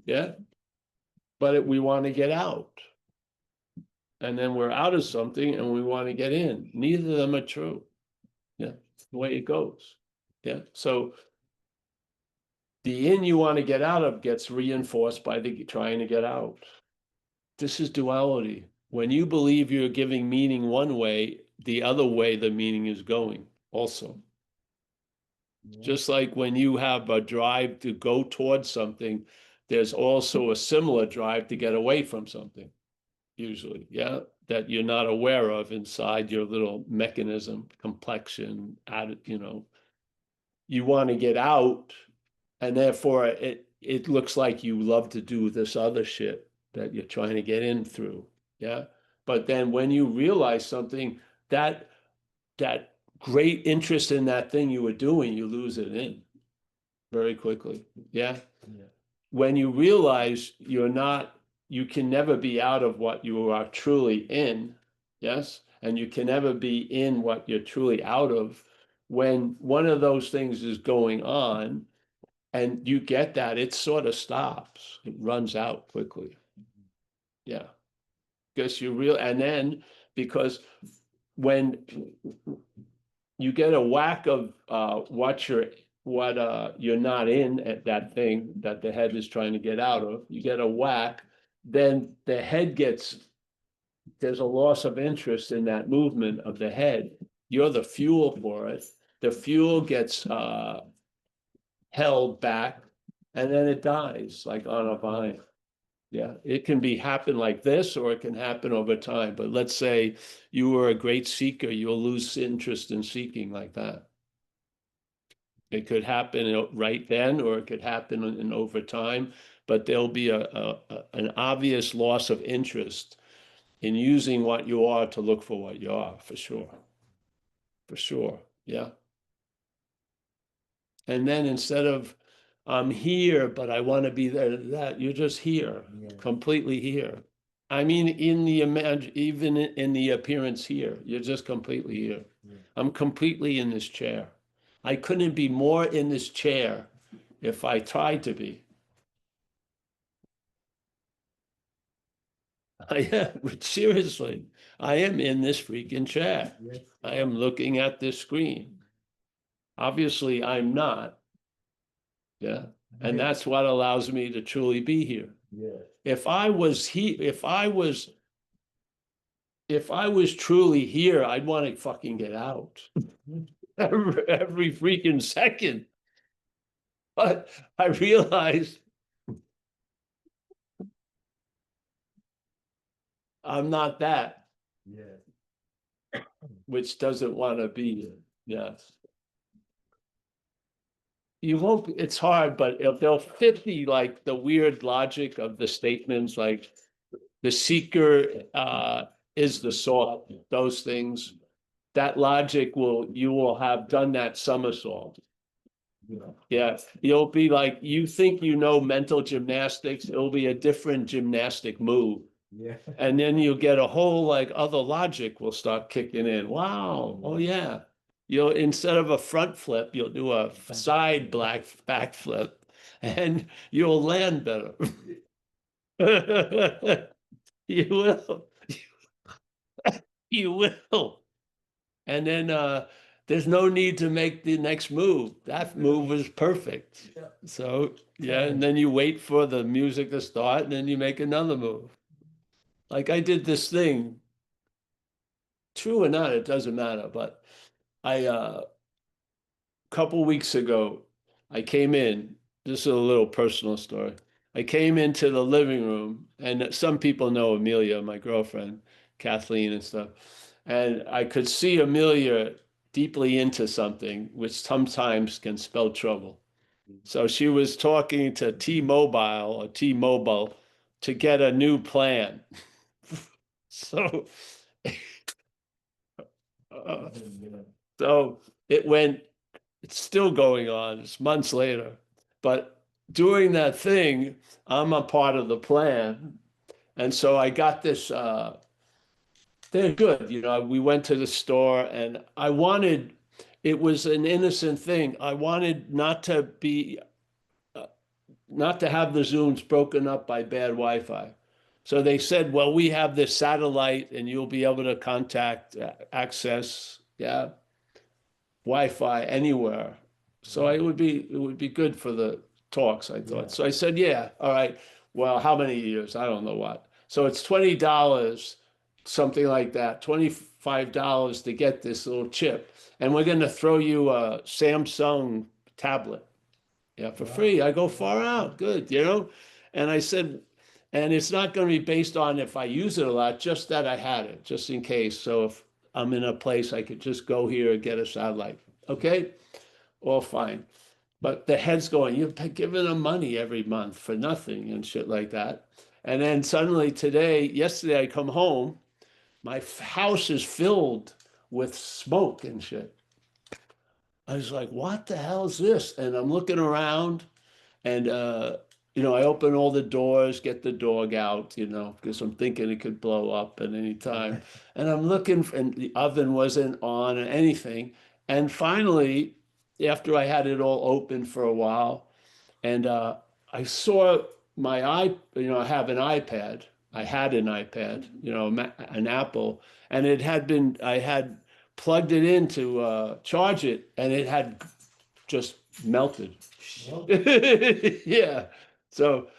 Yeah. But we want to get out. And then we're out of something and we want to get in. Neither of them are true. Yeah. It's the way it goes. Yeah. So the in you want to get out of gets reinforced by the trying to get out. This is duality. When you believe you're giving meaning one way, the other way the meaning is going also. Yeah. Just like when you have a drive to go towards something, there's also a similar drive to get away from something, usually, yeah, that you're not aware of inside your little mechanism, complexion, you want to get out, and therefore it looks like you love to do this other shit that you're trying to get in through. Yeah. But then when you realize something, that great interest in that thing you were doing, you lose it in very quickly. Yeah. Yeah. When you realize you can never be out of what you are truly in. Yes. And you can never be in what you're truly out of. When one of those things is going on, and you get that, it sort of stops. It runs out quickly. Yeah. Because and then because when you get a whack of what you're not in at that thing that the head is trying to get out of, you get a whack, then the head there's a loss of interest in that movement of the head. You're the fuel for it. The fuel gets held back, and then it dies like on a vine. Yeah, it can happen like this, or it can happen over time. But let's say you were a great seeker, you'll lose interest in seeking like that. It could happen right then, or it could happen in over time, but there'll be an obvious loss of interest in using what you are to look for what you are, for sure. For sure, yeah. And then instead of I'm here, but I want to be there, that you're just here, Yeah. completely here. I mean, even in the appearance here, you're just completely here. Yeah. I'm completely in this chair. I couldn't be more in this chair if I tried to be. I am, seriously, I am in this freaking chair. Yes. I am looking at this screen. Obviously, I'm not. Yeah. And that's what allows me to truly be here. Yeah. If I was truly here, I'd want to fucking get out every freaking second. But I realized I'm not that, Yeah. which doesn't want to be. Yes. You won't, it's hard, but if they'll fit like the weird logic of the statements, like the seeker is the sought, those things, that logic you will have done that somersault. Yeah, you'll be like, you think you know mental gymnastics, it'll be a different gymnastic move. Yeah. And then you'll get a whole like other logic will start kicking in. Wow, oh yeah. You'll instead of a front flip, you'll do a side back flip and you'll land better. You will. You will. And then there's no need to make the next move. That move was perfect. Yeah. So yeah, and then you wait for the music to start and then you make another move. Like I did this thing, true or not, it doesn't matter, but I couple weeks ago, I came in. This is a little personal story. I came into the living room, and some people know Amelia, my girlfriend, Kathleen, and stuff. And I could see Amelia deeply into something, which sometimes can spell trouble. So she was talking to T-Mobile to get a new plan. So, uh, so it went it's still going on. It's months later. But doing that thing, I'm a part of the plan. And so I got this, they're good. You know, we went to the store and it was an innocent thing. I wanted not to have the Zooms broken up by bad Wi-Fi. So they said, well, we have this satellite and you'll be able to access, yeah, Wi-Fi anywhere. So it would be good for the talks, I thought. Yeah. So I said, yeah, all right. Well, how many years? I don't know what. So it's $20, something like that, $25 to get this little chip. And we're going to throw you a Samsung tablet. Yeah, for free. I go far out. Good, you know? And I said, and it's not going to be based on if I use it a lot, just that I had it, just in case. So if I'm in a place, I could just go here and get a satellite. Okay? All fine. But the head's going, you're giving them money every month for nothing and shit like that. And then suddenly yesterday I come home, my house is filled with smoke and shit. I was like, what the hell is this? And I'm looking around and I open all the doors, get the dog out, because I'm thinking it could blow up at any time. And I'm looking, and the oven wasn't on or anything. And finally, after I had it all open for a while, and I saw I have an iPad. I had an iPad, an Apple, and I had plugged it in to charge it, and it had just melted. Well, Yeah. So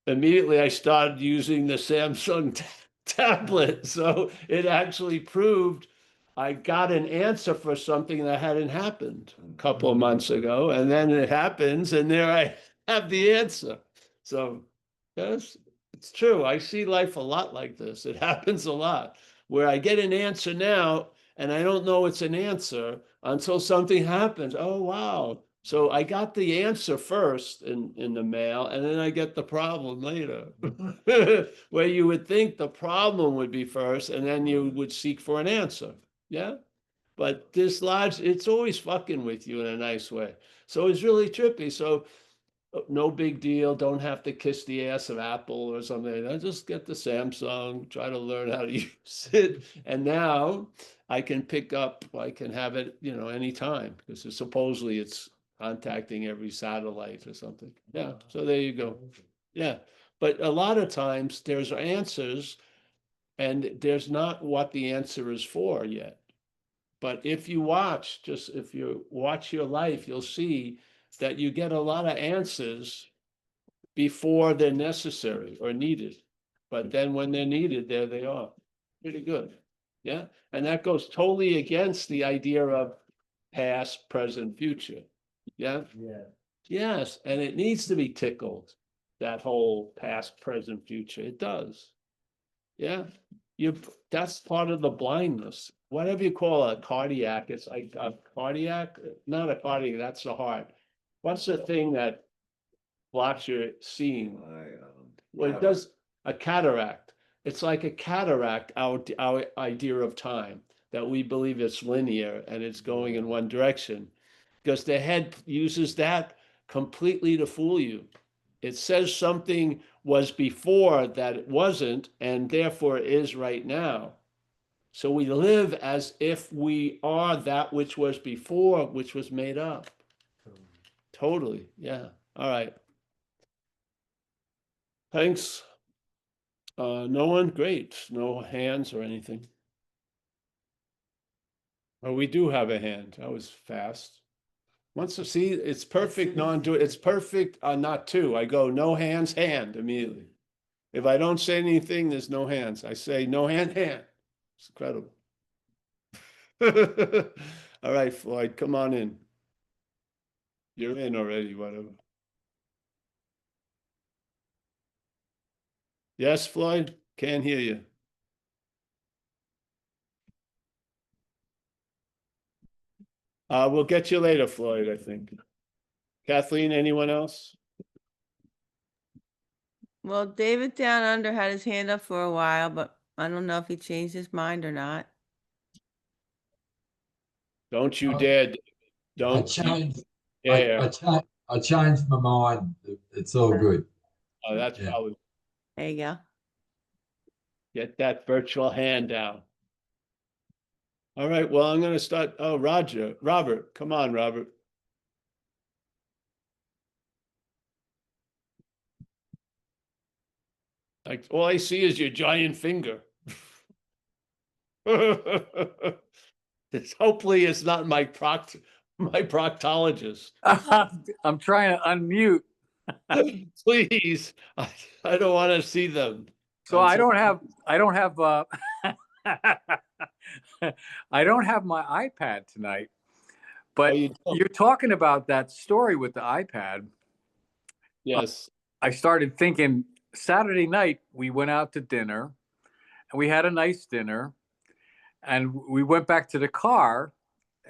immediately I started using the Samsung tablet. So it actually proved I got an answer for something that hadn't happened a couple of months ago. And then it happens, and there I have the answer. So, yes, it's true. I see life a lot like this. It happens a lot where I get an answer now, and I don't know it's an answer until something happens. Oh, wow. So I got the answer first in the mail, and then I get the problem later. Where you would think the problem would be first, and then you would seek for an answer. Yeah. But it's always fucking with you in a nice way. So it's really trippy. So no big deal. Don't have to kiss the ass of Apple or something. I just get the Samsung, try to learn how to use it. And now I can have it, anytime because supposedly it's contacting every satellite or something. Yeah. So there you go. Yeah. But a lot of times there's answers and there's not what the answer is for yet. But if you watch your life, you'll see that you get a lot of answers before they're necessary or needed. But then when they're needed, there they are. Pretty good. Yeah. And that goes totally against the idea of past, present, future. Yeah. yeah. Yes. And it needs to be tickled, that whole past, present, future. It does. Yeah. You that's part of the blindness. Whatever you call a cardiac, it's like a cardiac, not a cardiac, that's the heart. What's the thing that blocks your seeing? Well, it does a cataract. It's like a cataract, our idea of time, that we believe it's linear and it's going in one direction. because the head uses that completely to fool you. It says something was before that it wasn't, and therefore it is right now. So we live as if we are that which was before, which was made up. Totally. Yeah. All right. Thanks. No one? Great. No hands or anything. Oh, we do have a hand. That was fast. Once you see, it's perfect non-do, it's perfect not two. I go no hands, hand immediately. If I don't say anything, there's no hands. I say no hand, hand. It's incredible. All right, Floyd, come on in. You're in already, whatever. Yes, Floyd? Can't hear you. We'll get you later, Floyd, I think. Kathleen, anyone else? Well, David Down Under had his hand up for a while, but I don't know if he changed his mind or not. Don't you Oh, dare. I Don't you changed. dare. I changed my mind. It's all good. Oh, that's Yeah. probably, There you go. get that virtual hand down. All right, well, I'm gonna start. Oh, Robert, come on, Robert. Like, all I see is your giant finger. Hopefully it's not my proctologist. I'm trying to unmute. Please, I don't want to see them. So I don't have I don't have my iPad tonight. But you don't? you're talking about that story with the iPad. Yes. I started thinking Saturday night we went out to dinner and we had a nice dinner and we went back to the car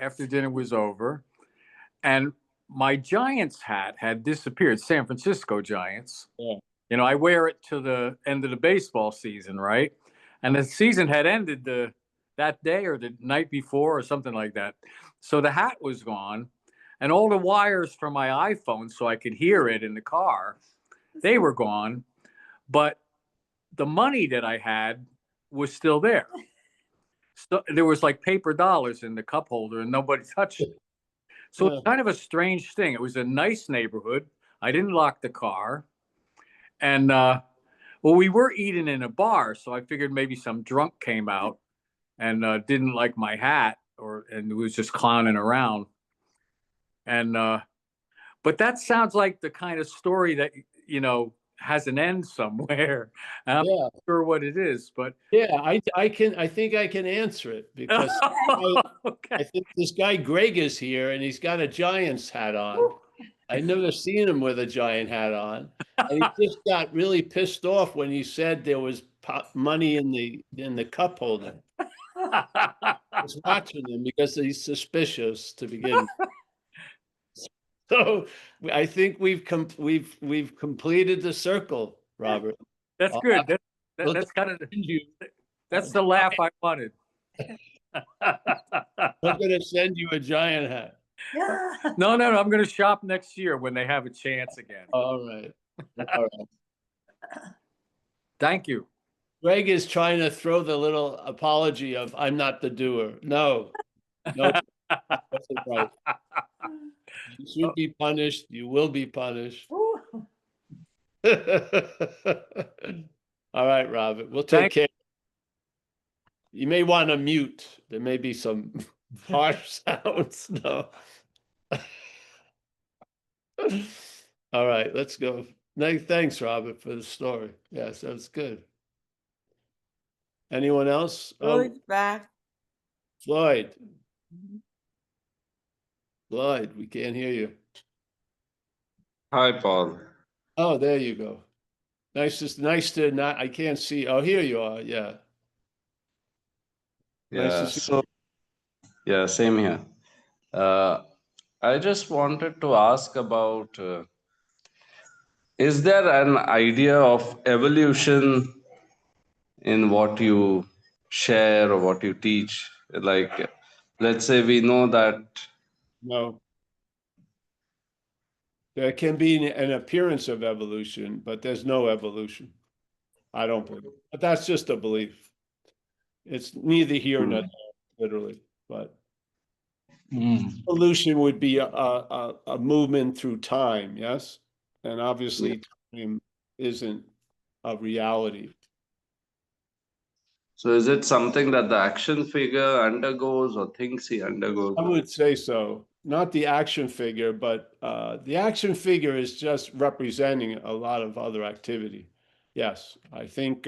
after dinner was over and my Giants hat had disappeared, San Francisco Giants. Yeah. You know, I wear it to the end of the baseball season, right? And the season had ended that day or the night before or something like that. So the hat was gone and all the wires for my iPhone so I could hear it in the car, they were gone. But the money that I had was still there. So there was like paper dollars in the cup holder and nobody touched it. So Yeah. it's kind of a strange thing. It was a nice neighborhood. I didn't lock the car. And well, we were eating in a bar, so I figured maybe some drunk came out and didn't like my hat and was just clowning around. And but that sounds like the kind of story that has an end somewhere. And I'm not sure what it is, but Yeah, I think I can answer it because okay. I think this guy Greg is here and he's got a Giants hat on. I never seen him with a giant hat on. And he just got really pissed off when he said there was money in the cup holder. I was watching him because he's suspicious to begin with. So I think we've completed the circle, Robert. That's good. That's kind of that's the laugh I wanted. I'm going to send you a giant hat. No, I'm going to shop next year when they have a chance again. All right. All right. Thank you. Greg is trying to throw the little apology of I'm not the doer. No, that's right. You should be punished. You will be punished. All right, Robert. We'll take care. You may want to mute. There may be some harsh sounds. No. All right, let's go. Thanks, Robert, for the story. Yes, that's good. Anyone else? Floyd's back. Floyd. Floyd, we can't hear you. Hi, Paul. Oh, there you go. Nice to not, I can't see. Oh, here you are. Yeah. Nice Yeah, to see so yeah, same here. I just wanted to ask about is there an idea of evolution in what you share or what you teach? Like, let's say we know that No. There can be an appearance of evolution, but there's no evolution. I don't believe, but that's just a belief. It's neither here nor there, literally, but evolution would be a movement through time, yes? And obviously time isn't a reality. So is it something that the action figure undergoes or thinks he undergoes? I would say so. Not the action figure, but the action figure is just representing a lot of other activity. Yes, I think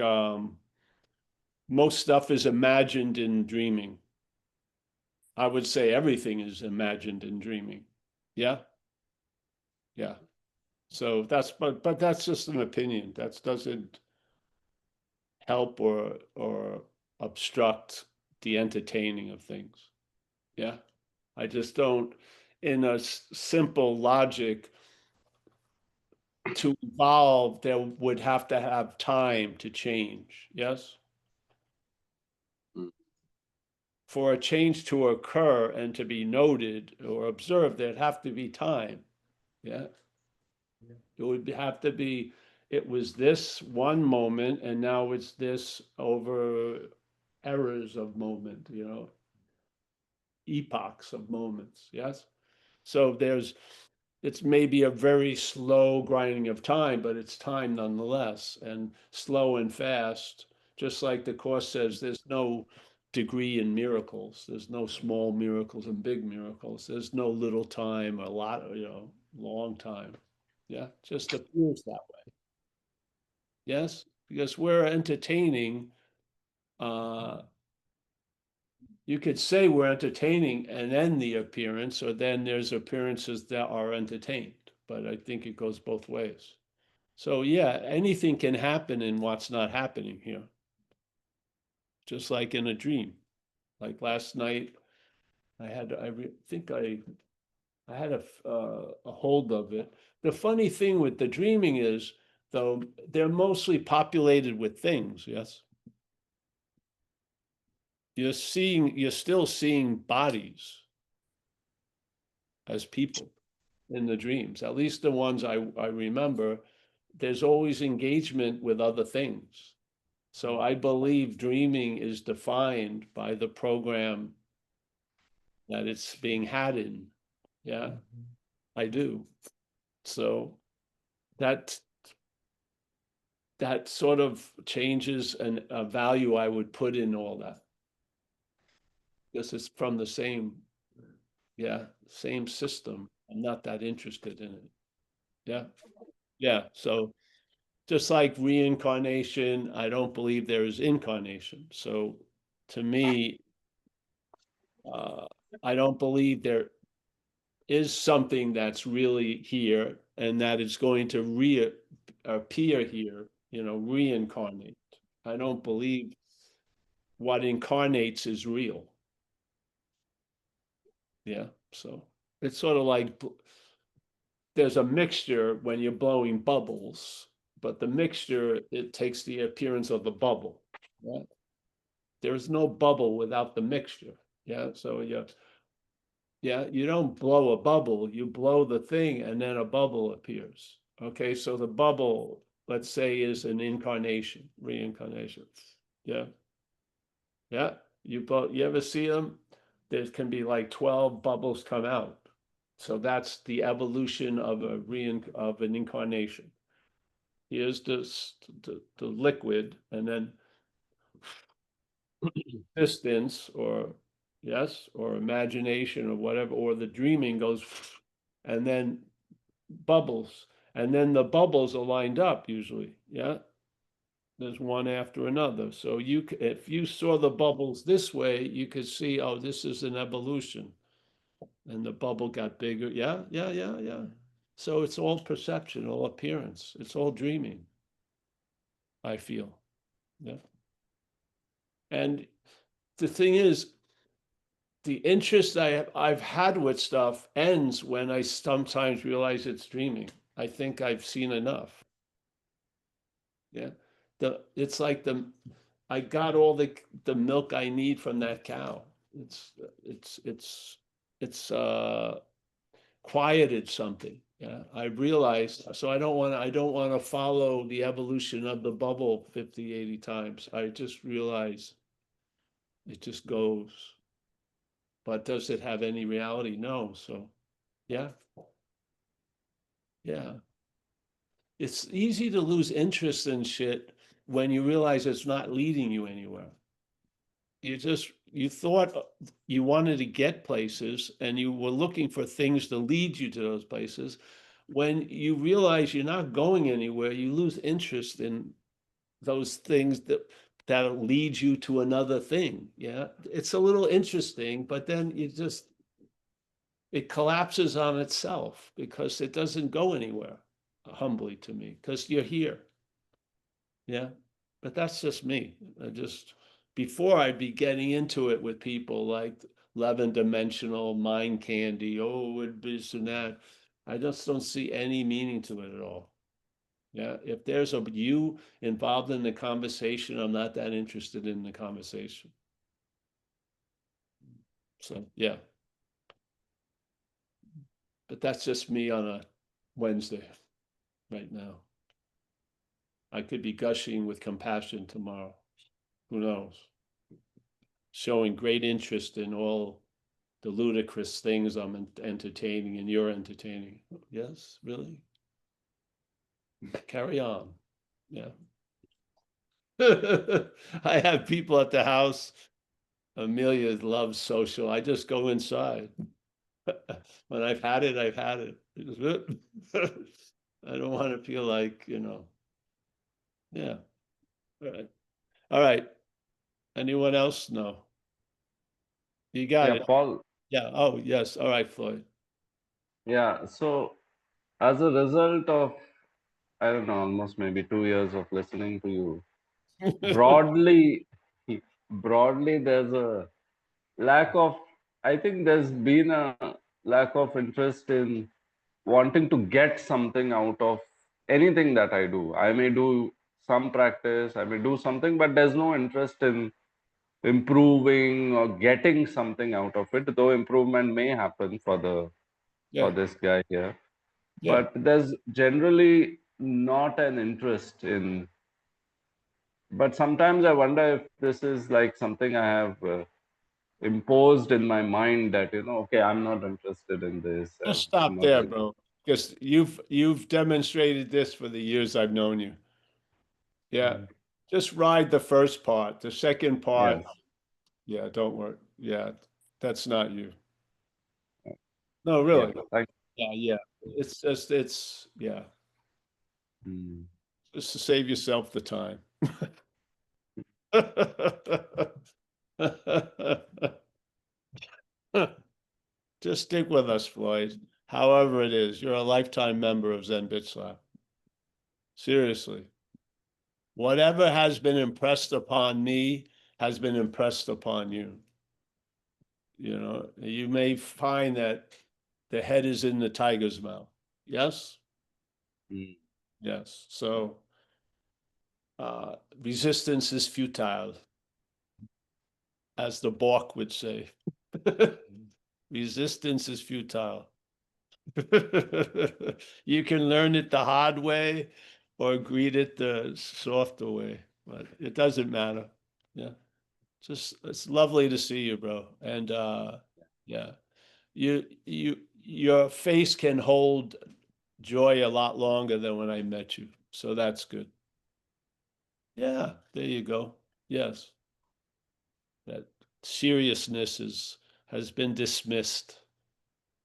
most stuff is imagined in dreaming. I would say everything is imagined in dreaming. Yeah. Yeah. So that's but that's just an opinion. That doesn't help or obstruct the entertaining of things. Yeah. I just don't, in a simple logic, to evolve, there would have to have time to change. Yes. For a change to occur and to be noted or observed, there'd have to be time. Yeah. It would have to be, it was this one moment and now it's this over errors of moment, epochs of moments. Yes. So it's maybe a very slow grinding of time, but it's time nonetheless, and slow and fast. Just like the Course says, there's no degree in miracles. There's no small miracles and big miracles. There's no little time, a lot, long time. Yeah, just appears that way. Yes, because we're entertaining. You could say we're entertaining and then the appearance, or then there's appearances that are entertained. But I think it goes both ways. So yeah, anything can happen in what's not happening here. Just like in a dream. Like last night, I had I had a hold of it. The funny thing with the dreaming is, though, they're mostly populated with things. Yes, you're still seeing bodies as people in the dreams. At least the ones I remember. There's always engagement with other things. So I believe dreaming is defined by the program that it's being had in. Yeah, I do. So that that sort of changes a value I would put in all that. Because it's from the same, same system. I'm not that interested in it. Yeah. Yeah. So just like reincarnation, I don't believe there is incarnation. So to me, I don't believe there is something that's really here and that is going to reappear here, reincarnate. I don't believe what incarnates is real. Yeah. So it's sort of like there's a mixture when you're blowing bubbles, but the mixture, it takes the appearance of the bubble. Yeah. There's no bubble without the mixture. Yeah. So you don't blow a bubble, you blow the thing and then a bubble appears. Okay, so the bubble, let's say, is an incarnation, reincarnation. Yeah. Yeah. You ever see them? There can be like 12 bubbles come out. So that's the evolution of of an incarnation. Here's the liquid, and then distance or yes, or imagination or whatever, or the dreaming goes and then bubbles. And then the bubbles are lined up usually. Yeah. There's one after another. So if you saw the bubbles this way, you could see, oh, this is an evolution. And the bubble got bigger. Yeah, yeah, yeah, yeah. So it's all perception, all appearance. It's all dreaming, I feel. Yeah. And the thing is, the interest I've had with stuff ends when I sometimes realize it's dreaming. I think I've seen enough. Yeah. It's like I got all the milk I need from that cow. It's quieted something. Yeah, I realized, so I don't want to follow the evolution of the bubble 50, 80 times. I just realize it just goes. But does it have any reality? No. So, yeah. Yeah. It's easy to lose interest in shit when you realize it's not leading you anywhere. You thought you wanted to get places and you were looking for things to lead you to those places. When you realize you're not going anywhere, you lose interest in those things that lead you to another thing. Yeah. It's a little interesting, but then it collapses on itself because it doesn't go anywhere, humbly to me, because you're here. Yeah. But that's just me. Before I'd be getting into it with people like 11 dimensional mind candy, oh, it this and that. I just don't see any meaning to it at all. Yeah. If there's a you involved in the conversation, I'm not that interested in the conversation. So, yeah. But that's just me on a Wednesday right now. I could be gushing with compassion tomorrow. Who knows? Showing great interest in all the ludicrous things I'm entertaining and you're entertaining. Yes, really? Carry on. Yeah. I have people at the house. Amelia loves social. I just go inside. When I've had it, I've had it. I don't want to feel like, yeah. All right. All right. Anyone else? No. You got Yeah, it. Paul. Yeah. Oh, yes. All right, Floyd. Yeah, so as a result of, I don't know, almost maybe 2 years of listening to you, broadly, broadly, there's a lack of, I think there's been a lack of interest in wanting to get something out of anything that I do. I may do some practice, I may do something, but there's no interest in improving or getting something out of it, though improvement may happen for Yeah. this guy here. Yeah. But there's generally not an interest in, but sometimes I wonder if this is like something I have imposed in my mind that, okay, I'm not interested in this. Just I'm stop not there, in- bro. Because you've demonstrated this for the years I've known you. Yeah. Mm. Just ride the first part. The second part, Yes. yeah, don't worry. Yeah, that's not you. No, Yeah. really. Thank Yeah, yeah. It's yeah. Mm. Just to save yourself the time. Just stick with us, Floyd. However it is, you're a lifetime member of Zen Bitch Lab. Seriously. Whatever has been impressed upon me has been impressed upon you. You may find that the head is in the tiger's mouth. Yes? Mm. Yes. So resistance is futile, as the Bork would say. Resistance is futile. You can learn it the hard way or greet it the softer way, but it doesn't matter. Yeah. It's lovely to see you, bro. And yeah, your face can hold joy a lot longer than when I met you. So that's good. Yeah, there you go. Yes. That seriousness has been dismissed.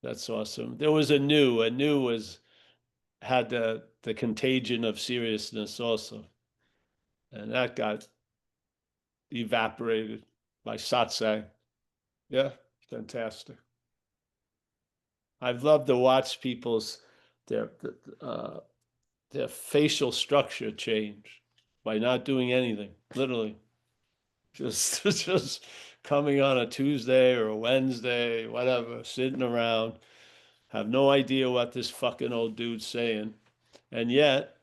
That's awesome. There was a new was had the contagion of seriousness also. And that got evaporated by satsang. Yeah, fantastic. I've loved to watch people's their uh, their facial structure change by not doing anything, literally. Just coming on a Tuesday or a Wednesday, whatever, sitting around, have no idea what this fucking old dude's saying. And yet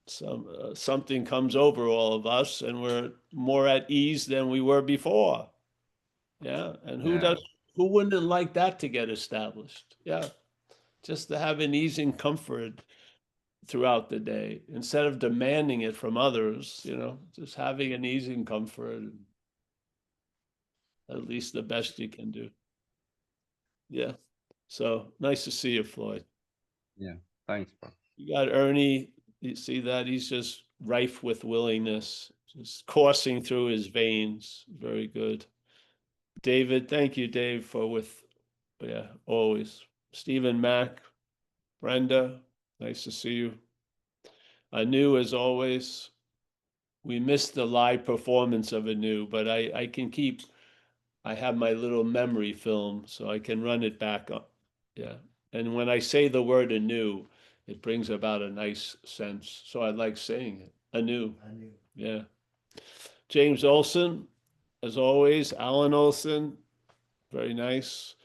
something comes over all of us and we're more at ease than we were before. Yeah. And Yeah. who wouldn't like that to get established? Yeah. just to have an ease and comfort throughout the day instead of demanding it from others, just having an ease and comfort, at least the best you can do. Yeah. So nice to see you, Floyd. Yeah. Thanks, bro. You got Ernie. You see that? He's just rife with willingness, just coursing through his veins. Very good. David, thank you, Dave, always. Stephen Mack, Brenda, nice to see you. Anu, as always. We missed the live performance of Anu, but I have my little memory film, so I can run it back up. Yeah. And when I say the word anew, it brings about a nice sense. So I like saying it. Anew. Anew. Yeah. James Olson, as always. Alan Olson, very nice.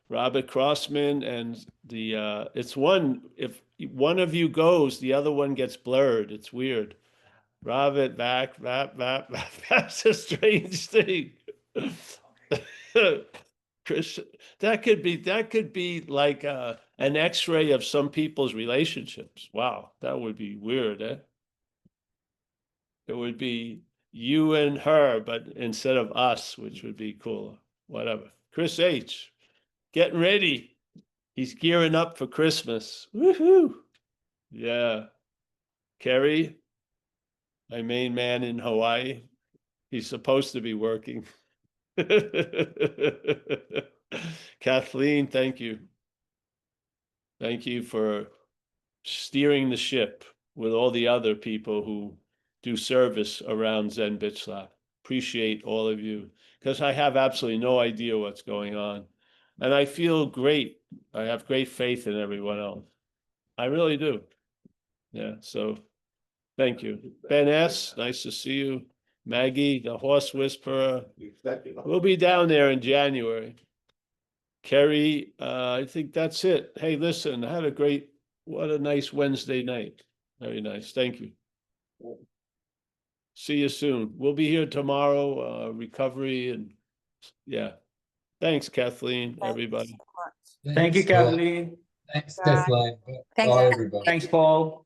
Robert Crossman, and it's if one of you goes, the other one gets blurred. It's weird. Robert back. That's a strange thing. Chris, that could be like an X-ray of some people's relationships. Wow, that would be weird, eh? It would be you and her, but instead of us, which would be cool. Whatever. Chris H, getting ready. He's gearing up for Christmas. Woohoo! Yeah. Kerry, my main man in Hawaii. He's supposed to be working. Kathleen, thank you. Thank you for steering the ship with all the other people who do service around Zen Bitch Lab. Appreciate all of you because I have absolutely no idea what's going on. And I feel great. I have great faith in everyone else. I really do. Yeah. So thank you. Ben S., nice to see you. Maggie, the horse whisperer. We'll be down there in January. Kerry, I think that's it. Hey, listen, what a nice Wednesday night. Very nice. Thank you. See you soon. We'll be here tomorrow, recovery and yeah. Thanks, Kathleen, everybody. Thank you, Scott. Kathleen. Thanks, Bye. Kathleen. Thanks, Bye, Kath. everybody. Thanks, Paul.